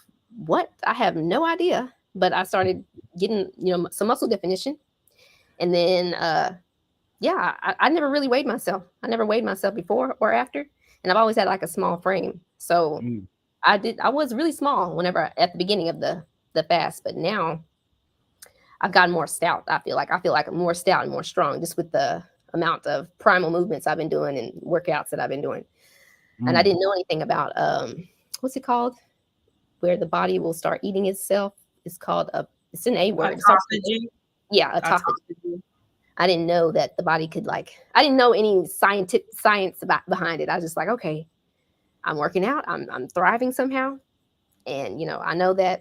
what? I have no idea. But I started getting, some muscle definition. And then, I never really weighed myself. I never weighed myself before or after. And I've always had like a small frame. So I was really small at the beginning of the fast. But now I've gotten more stout. I feel like I'm more stout and more strong just with the amount of primal movements I've been doing and workouts that I've been doing. And I didn't know anything about what's it called, where the body will start eating itself. It's called it's an A word. Autophagy. Yeah, autophagy. I didn't know that the body could I didn't know any science behind it. I was just like, okay, I'm working out, I'm thriving somehow. And I know that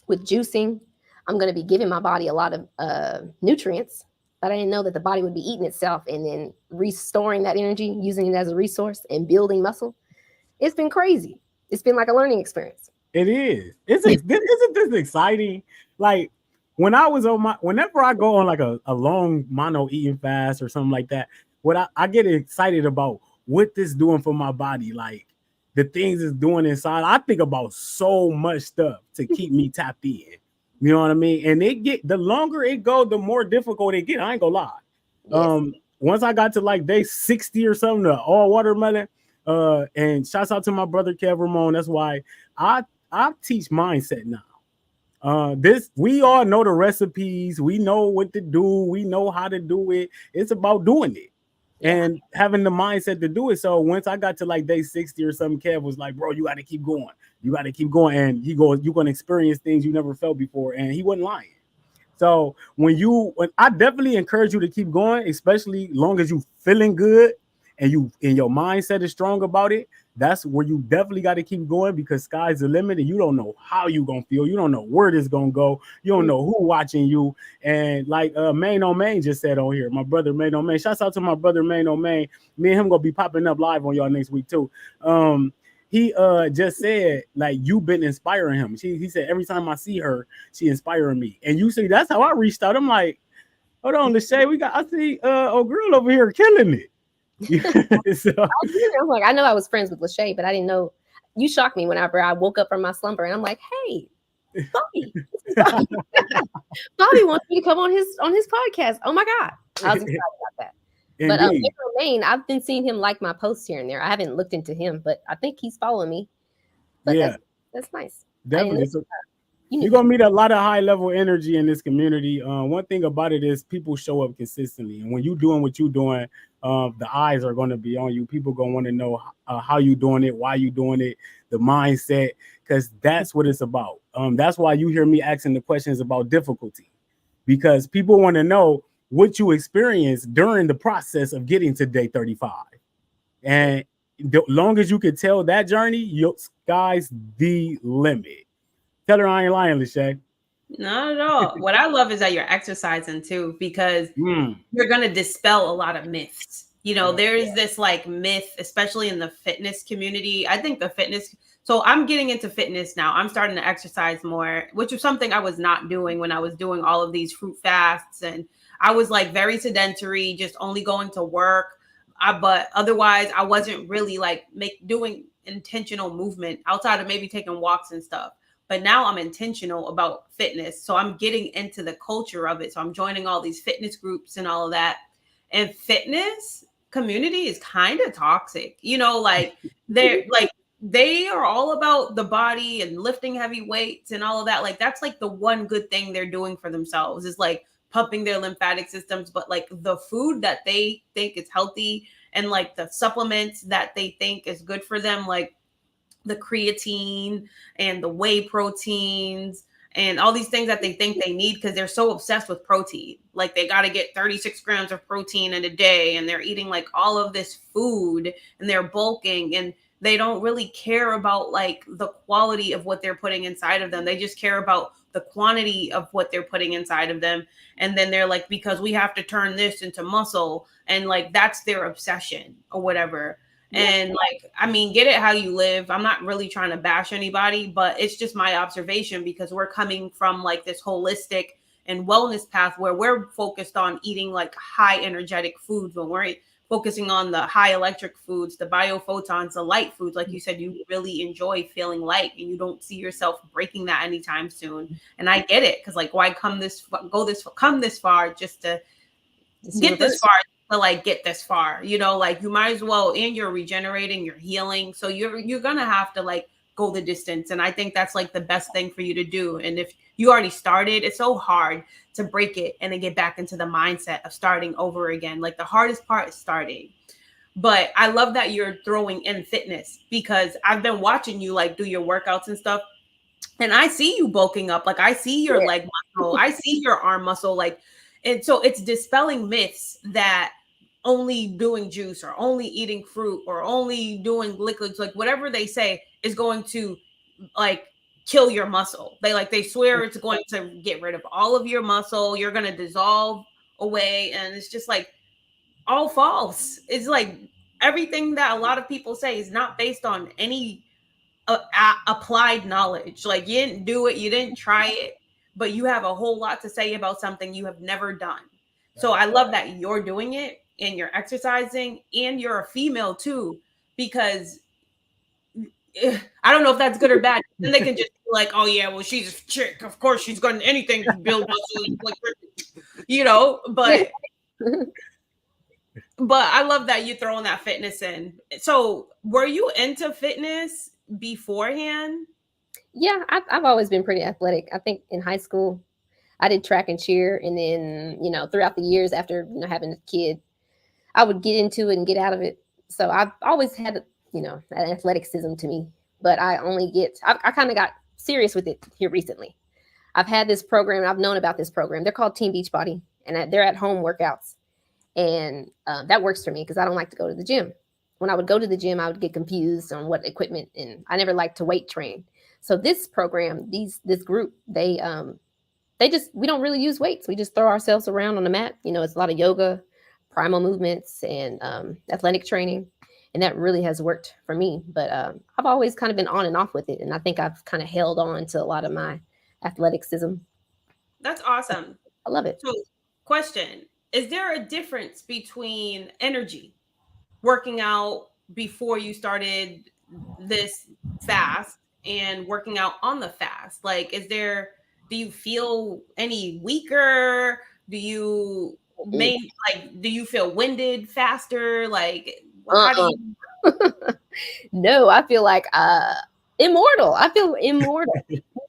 with juicing, I'm going to be giving my body a lot of nutrients. But I didn't know that the body would be eating itself and then restoring that energy, using it as a resource and building muscle. It's been crazy. It's been like a learning experience. It is. Isn't this exciting? Like when I was whenever I go on like a long mono eating fast or something like that, I get excited about what this doing for my body, like the things it's doing inside. I think about so much stuff to keep me tapped in. You know what I mean? And the longer it go, the more difficult it get. I ain't gonna lie. Yes. Once I got to like day 60 or something, the all watermelon. And shouts out to my brother Kev Ramon. That's why I teach mindset now. We all know the recipes. We know what to do. We know how to do it. It's about doing it and having the mindset to do it. So once I got to like day 60 or something, Kev was like, bro, you got to keep going. You got to keep going. And he goes, you're going to experience things you never felt before. And he wasn't lying. So when I definitely encourage you to keep going, especially long as you feeling good and your mindset is strong about it. That's where you definitely got to keep going, because sky's the limit and you don't know how you going to feel. You don't know where this going to go. You don't know who watching you. And like Main on Main just said on here, my brother Main on Main, shouts out to my brother Main on Main. Me and him going to be popping up live on y'all next week too. He just said like you've been inspiring him. He said every time I see her, she inspiring me. And you see, that's how I reached out. I'm like, hold on, Lachey, I see old girl over here killing it. So, I know I was friends with Lachey, but I didn't know. You shocked me whenever I woke up from my slumber, and I'm like, "Hey, Bobby, Bobby wants me to come on his podcast." Oh my god, I was excited about that. But Maine, I've been seeing him like my posts here and there. I haven't looked into him, but I think he's following me. But yeah, that's nice. Definitely. You're gonna meet a lot of high level energy in this community. One thing about it is people show up consistently, and when you're doing what you're doing, the eyes are going to be on you. People gonna want to know how you doing it, why you doing it, the mindset, because that's what it's about. That's why you hear me asking the questions about difficulty, because people want to know what you experienced during the process of getting to day 35. And the long as you can tell that journey, your sky's the limit. Tell her I ain't lying, Lachey. Not at all. What I love is that you're exercising too, because you're going to dispel a lot of myths. There's this like myth, especially in the fitness community. I think so I'm getting into fitness now. I'm starting to exercise more, which is something I was not doing when I was doing all of these fruit fasts. And I was like very sedentary, just only going to work. But otherwise I wasn't really like doing intentional movement outside of maybe taking walks and stuff. But now I'm intentional about fitness. So I'm getting into the culture of it. So I'm joining all these fitness groups and all of that. And fitness community is kind of toxic. You know, like they are all about the body and lifting heavy weights and all of that. Like that's like the one good thing they're doing for themselves is like pumping their lymphatic systems, but like the food that they think is healthy and like the supplements that they think is good for them, like the creatine and the whey proteins and all these things that they think they need because they're so obsessed with protein. Like they got to get 36 grams of protein in a day and they're eating like all of this food and they're bulking and they don't really care about like the quality of what they're putting inside of them. They just care about the quantity of what they're putting inside of them. And then they're like, because we have to turn this into muscle. And like, that's their obsession or whatever. And like, I mean, get it how you live. I'm not really trying to bash anybody, but it's just my observation because we're coming from like this holistic and wellness path where we're focused on eating like high energetic foods when we're focusing on the high electric foods, the biophotons, the light foods. Like you said, you really enjoy feeling light and you don't see yourself breaking that anytime soon. And I get it. Cause like, why come this far just to get this far to like get this far, you know, like you might as well, and you're regenerating, you're healing. So you're going to have to like go the distance. And I think that's like the best thing for you to do. And if you already started, it's so hard to break it and then get back into the mindset of starting over again. Like the hardest part is starting. But I love that you're throwing in fitness because I've been watching you like do your workouts and stuff. And I see you bulking up. Like I see your leg muscle. I see your arm muscle. Like, and so it's dispelling myths that only doing juice or only eating fruit or only doing liquids, like whatever they say is going to like kill your muscle. They swear it's going to get rid of all of your muscle. You're going to dissolve away. And it's just like all false. It's like everything that a lot of people say is not based on any applied knowledge. Like you didn't do it. You didn't try it, but you have a whole lot to say about something you have never done. So I love that you're doing it and you're exercising and you're a female too, because I don't know if that's good or bad. Then they can just be like, oh yeah, well, she's a chick. Of course she's going to anything to build muscle, like, you know, but I love that you're throwing that fitness in. So were you into fitness beforehand? Yeah, I've always been pretty athletic. I think in high school, I did track and cheer. And then, you know, throughout the years after, you know, having a kid, I would get into it and get out of it. So I've always had, you know, an athleticism to me. But I kind of got serious with it here recently. I've had this program. I've known about this program. They're called Team Beachbody. And they're at home workouts. And that works for me because I don't like to go to the gym. When I would go to the gym, I would get confused on what equipment. And I never liked to weight train. So this program, this group, we don't really use weights. We just throw ourselves around on the mat. You know, it's a lot of yoga, primal movements, and athletic training. And that really has worked for me. But I've always kind of been on and off with it. And I think I've kind of held on to a lot of my athleticism. That's awesome. I love it. So question, is there a difference between energy, working out before you started this fast and working out on the fast? Like, do you feel any weaker? Do you feel winded faster? Like, how do you? No, I feel like immortal. I feel immortal.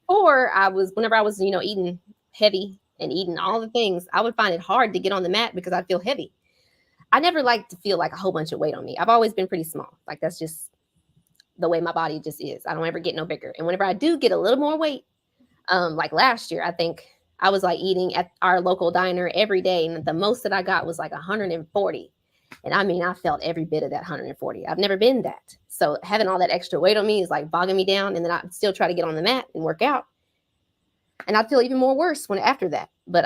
Whenever I was, you know, eating heavy and eating all the things, I would find it hard to get on the mat because I feel heavy. I never like to feel like a whole bunch of weight on me. I've always been pretty small. Like that's just the way my body just is. I don't ever get no bigger. And whenever I do get a little more weight, like last year, I think I was like eating at our local diner every day. And the most that I got was like 140. And I mean, I felt every bit of that 140. I've never been that. So having all that extra weight on me is like bogging me down. And then I still try to get on the mat and work out. And I feel even more worse after that. But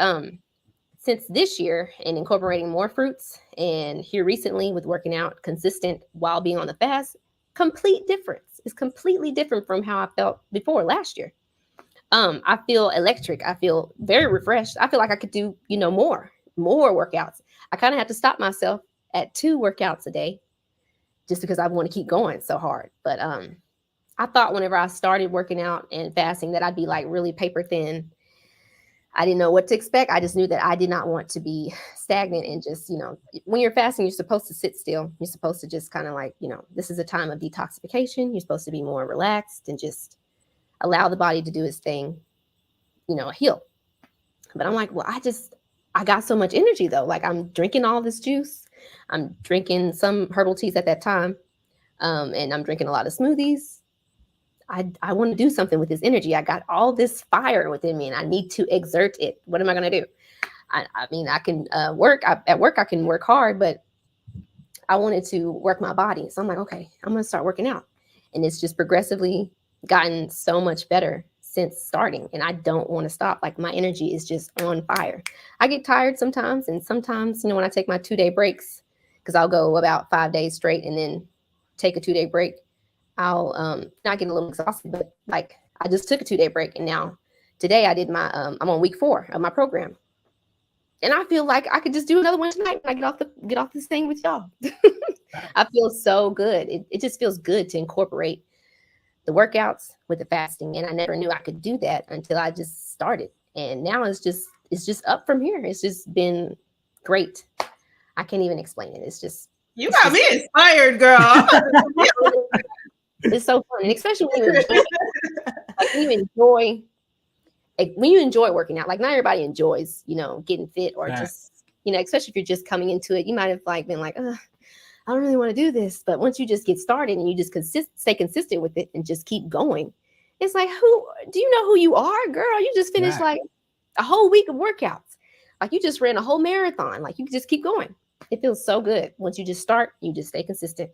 since this year and incorporating more fruits and here recently with working out consistent while being on the fast, complete difference. It's completely different from how I felt before last year. I feel electric. I feel very refreshed. I feel like I could do, you know, more workouts. I kind of have to stop myself at 2 workouts a day just because I want to keep going so hard. But I thought whenever I started working out and fasting that I'd be like really paper thin. I didn't know what to expect. I just knew that I did not want to be stagnant and just, when you're fasting, you're supposed to sit still. You're supposed to just kind of like, this is a time of detoxification. You're supposed to be more relaxed and just allow the body to do its thing, heal. But I'm like, well, I got so much energy though. Like I'm drinking all this juice. I'm drinking some herbal teas at that time. And I'm drinking a lot of smoothies. I want to do something with this energy. I got all this fire within me and I need to exert it. What am I going to do? I mean, I can work. At work, I can work hard, but I wanted to work my body. So I'm like, okay, I'm going to start working out. And it's just progressively gotten so much better since starting. And I don't want to stop. Like my energy is just on fire. I get tired sometimes. And sometimes, when I take my 2-day breaks, because I'll go about 5 days straight and then take a 2-day break. I'll not get a little exhausted, but like I just took a 2-day break and now today I did my I'm on week 4 of my program. And I feel like I could just do another one tonight when I get off this thing with y'all. I feel so good. It just feels good to incorporate the workouts with the fasting. And I never knew I could do that until I just started. And now it's just up from here. It's just been great. I can't even explain it. You got me inspired, girl. It's so fun, and especially when you enjoy working out. Like not everybody enjoys, getting fit or just, especially if you're just coming into it. You might have like been like, I don't really want to do this, but once you just get started and you just stay consistent with it and just keep going, it's like, do you know who you are, girl? You just finished like a whole week of workouts. Like you just ran a whole marathon. Like you can just keep going. It feels so good. Once you just start, you just stay consistent.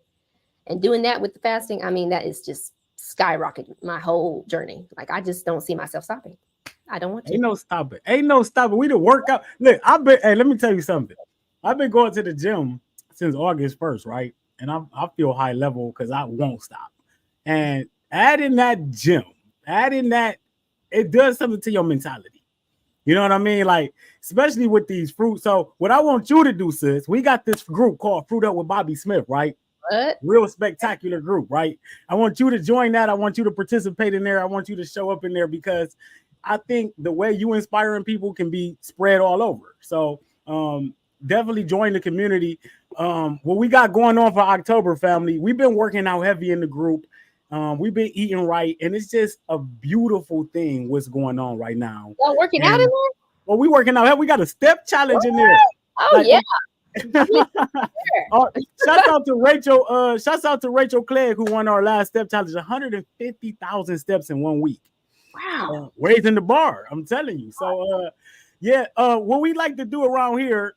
And doing that with the fasting, I mean, that is just skyrocketed my whole journey. Like, I just don't see myself stopping. I don't want to. Ain't no stopping. We the workout. Look, let me tell you something. I've been going to the gym since August 1st, right? And I feel high level because I won't stop. And adding that, it does something to your mentality. You know what I mean? Like, especially with these fruits. So what I want you to do, sis, we got this group called Fruit Up with Bobby Smith, right? What? Real spectacular group, right? I want you to join that. I want you to participate in there. I want you to show up in there because I think the way you inspiring people can be spread all over. So definitely join the community. What we got going on for October, family, we've been working out heavy in the group. We've been eating right, and it's just a beautiful thing what's going on right now. Y'all working out in there? Well, we working out. We got a step challenge in there. Oh, yeah. Shouts out to Rachel. Shouts out to Rachel Clegg, who won our last step challenge, 150,000 steps in 1 week. Wow. Raising the bar, I'm telling you. So what we like to do around here,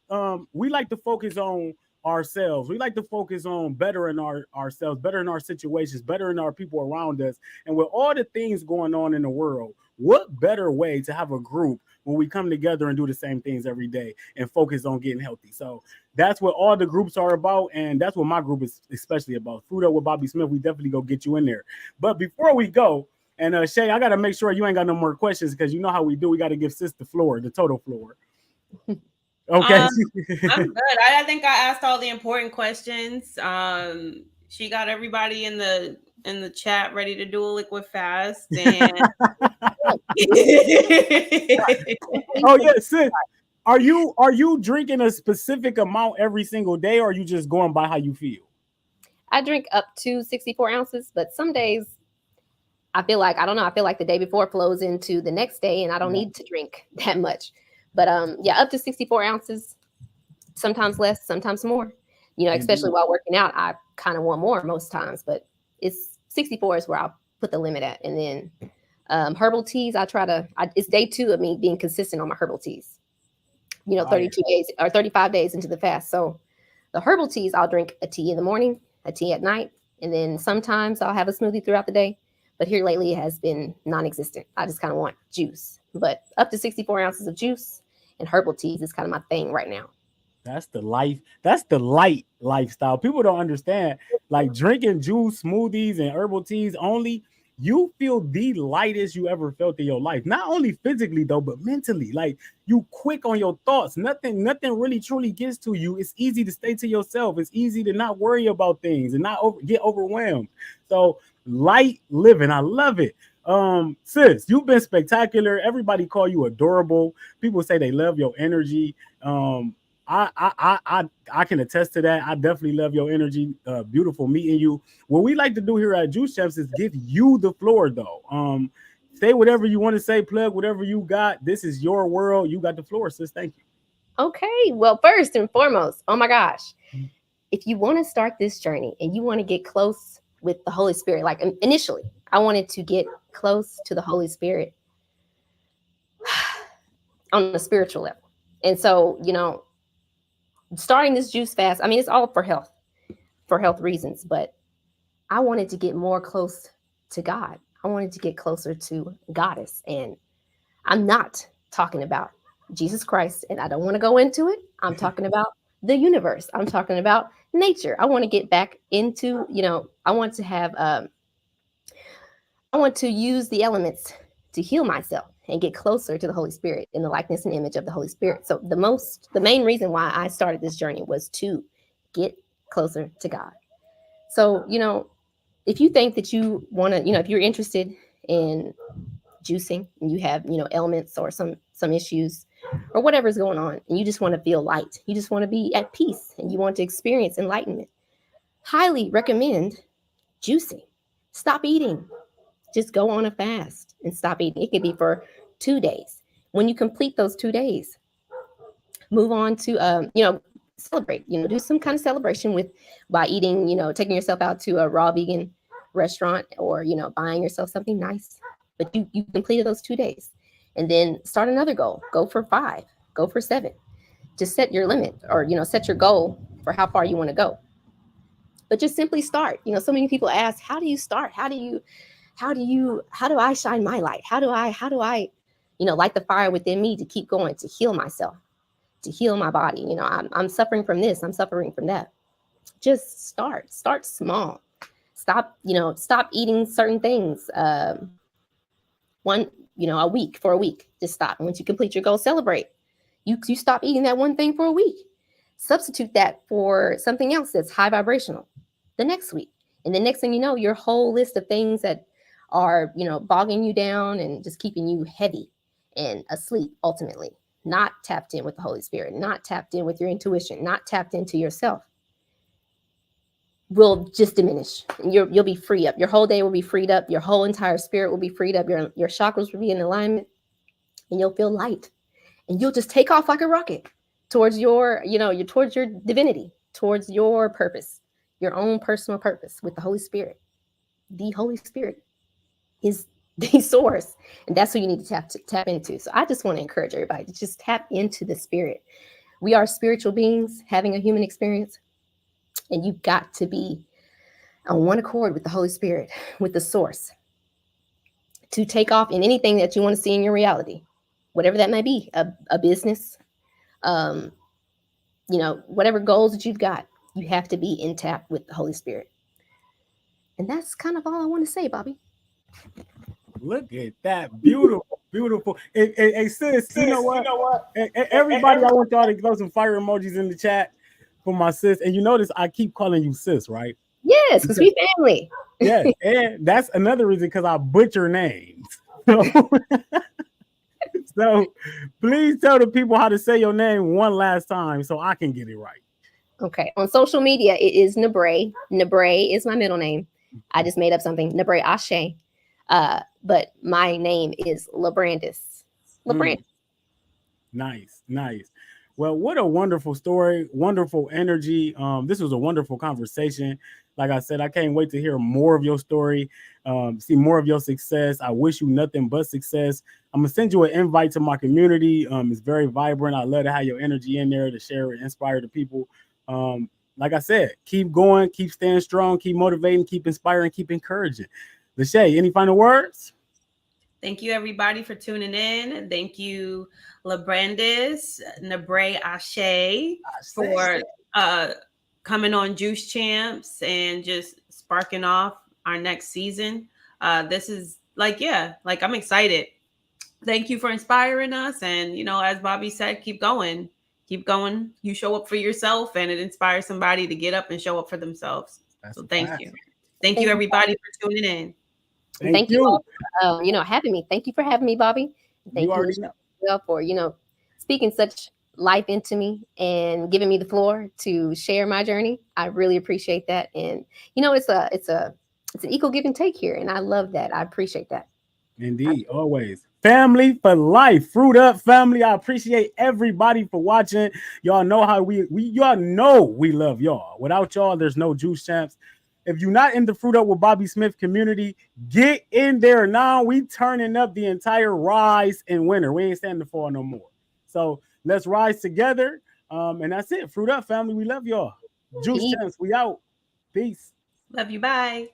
we like to focus on ourselves. We like to focus on bettering ourselves, bettering our situations, bettering our people around us. And with all the things going on in the world, what better way to have a group when we come together and do the same things every day and focus on getting healthy? So that's what all the groups are about, and that's what my group is especially about. Fruit Up with Bobby Smith, we definitely go get you in there. But before we go, and Shay, I got to make sure you ain't got no more questions because you know how we do. We got to give sis the floor, the total floor. Okay. I'm good. I think I asked all the important questions. She got everybody in the chat ready to do a liquid fast. And oh yeah, sis. Are you drinking a specific amount every single day, or are you just going by how you feel? I drink up to 64 ounces, but some days I feel like, I don't know, I feel like the day before flows into the next day and I don't need to drink that much. But up to 64 ounces, sometimes less, sometimes more. Especially while working out, I kind of want more most times, but it's 64 is where I'll put the limit at. And then herbal teas, it's day 2 of me being consistent on my herbal teas. 32 days or 35 days into the fast. So the herbal teas, I'll drink a tea in the morning, a tea at night, and then sometimes I'll have a smoothie throughout the day. But here lately it has been non-existent. I just kind of want juice. But up to 64 ounces of juice and herbal teas is kind of my thing right now. That's the life. That's the light lifestyle. People don't understand. Like drinking juice, smoothies, and herbal teas only you feel the lightest you ever felt in your life. Not only physically though, but mentally. Like you quick on your thoughts. Nothing really truly gets to you. It's easy to stay to yourself. It's easy to not worry about things and not get overwhelmed. So light living, I love it. Sis, you've been spectacular. Everybody call you adorable. People say they love your energy. I can attest to that. I definitely love your energy. Beautiful meeting you. What we like to do here at Juice Chefs is give you the floor, though. Say whatever you want to say, plug whatever you got. This is your world. You got the floor, sis. Thank you. Okay. Well, first and foremost, oh my gosh, if you want to start this journey and you want to get close with the Holy Spirit, like initially, I wanted to get close to the Holy Spirit on a spiritual level. And so, starting this juice fast, I mean, it's all for health reasons, but I wanted to get more close to God. I wanted to get closer to Goddess. And I'm not talking about Jesus Christ, and I don't want to go into it. I'm talking about the universe. I'm talking about nature. I want to get back into, I want to have, I want to use the elements to heal myself and get closer to the Holy Spirit in the likeness and image of the Holy Spirit. So the main reason why I started this journey was to get closer to God. So, if you think that you want to, if you're interested in juicing and you have, ailments or some issues or whatever's going on, and you just want to feel light, you just want to be at peace, and you want to experience enlightenment, highly recommend juicing. Stop eating. Just go on a fast and stop eating. It could be for 2 days. When you complete those 2 days, move on to, celebrate, do some kind of celebration by eating, taking yourself out to a raw vegan restaurant or, buying yourself something nice. But you completed those 2 days, and then start another goal. Go for 5, go for 7. Just set your limit or, set your goal for how far you want to go. But just simply start. So many people ask, how do you start? How do I shine my light? How do I, light the fire within me to keep going, to heal myself, to heal my body? I'm suffering from this. I'm suffering from that. Just start small. Stop eating certain things. A week, for a week, just stop. And once you complete your goal, celebrate. You stop eating that one thing for a week. Substitute that for something else that's high vibrational the next week. And the next thing you know, your whole list of things that are, bogging you down and just keeping you heavy and asleep, ultimately, not tapped in with the Holy Spirit, not tapped in with your intuition, not tapped into yourself, will just diminish. And you'll be free up. Your whole day will be freed up. Your whole entire spirit will be freed up. Your chakras will be in alignment, and you'll feel light. And you'll just take off like a rocket towards towards your divinity, towards your purpose, your own personal purpose with the Holy Spirit. The Holy Spirit is the source, and that's what you need to tap into. So I just want to encourage everybody to just tap into the Spirit. We are spiritual beings having a human experience, and you've got to be on one accord with the Holy Spirit, with the source, to take off in anything that you want to see in your reality, whatever that may be, a business, whatever goals that you've got. You have to be in tap with the Holy Spirit. And that's kind of all I want to say, Bobby. Look at that. Beautiful, beautiful. Hey, sis, you know what? Everybody, I want y'all to throw some fire emojis in the chat for my sis. And you notice I keep calling you sis, right? Yes, because we family. Yeah, and that's another reason, because I butcher names. So please tell the people how to say your name one last time so I can get it right. Okay. On social media, it is Nebraé. Nebraé is my middle name. I just made up something. Nebraé Asé. But my name is Lebrandis. Nice. Well, what a wonderful story, wonderful energy. This was a wonderful conversation. Like I said, I can't wait to hear more of your story, see more of your success. I wish you nothing but success. I'm gonna send you an invite to my community. It's very vibrant. I love to have your energy in there to share and inspire the people. Like I said, keep going, keep staying strong, keep motivating, keep inspiring, keep encouraging. Lachey, any final words? Thank you, everybody, for tuning in. Thank you, Lebrandis, Nebraé Asé, for coming on Juice Champs and just sparking off our next season This is like, yeah, like I'm excited. Thank you for inspiring us. And, as Bobby said, keep going. Keep going. You show up for yourself and it inspires somebody to get up and show up for themselves. That's So a thank fact. you. Thank you, Thank you. everybody, for tuning in. And thank you all for, having me. Thank you for having me, Bobby. And thank You you already know. Michelle, for, speaking such life into me and giving me the floor to share my journey. I really appreciate that. And, it's an equal give and take here. And I love that. I appreciate that. Indeed, always. Family for life. Fruit Up family. I appreciate everybody for watching. Y'all know how y'all know we love y'all. Without y'all, there's no Juice Champs. If you're not in the Fruit Up with Bobby Smith community, get in there now. We turning up the entire rise in winter. We ain't standing for no more. So let's rise together. And that's it. Fruit Up family. We love y'all. Juice Peace. Champs, we out. Peace. Love you. Bye.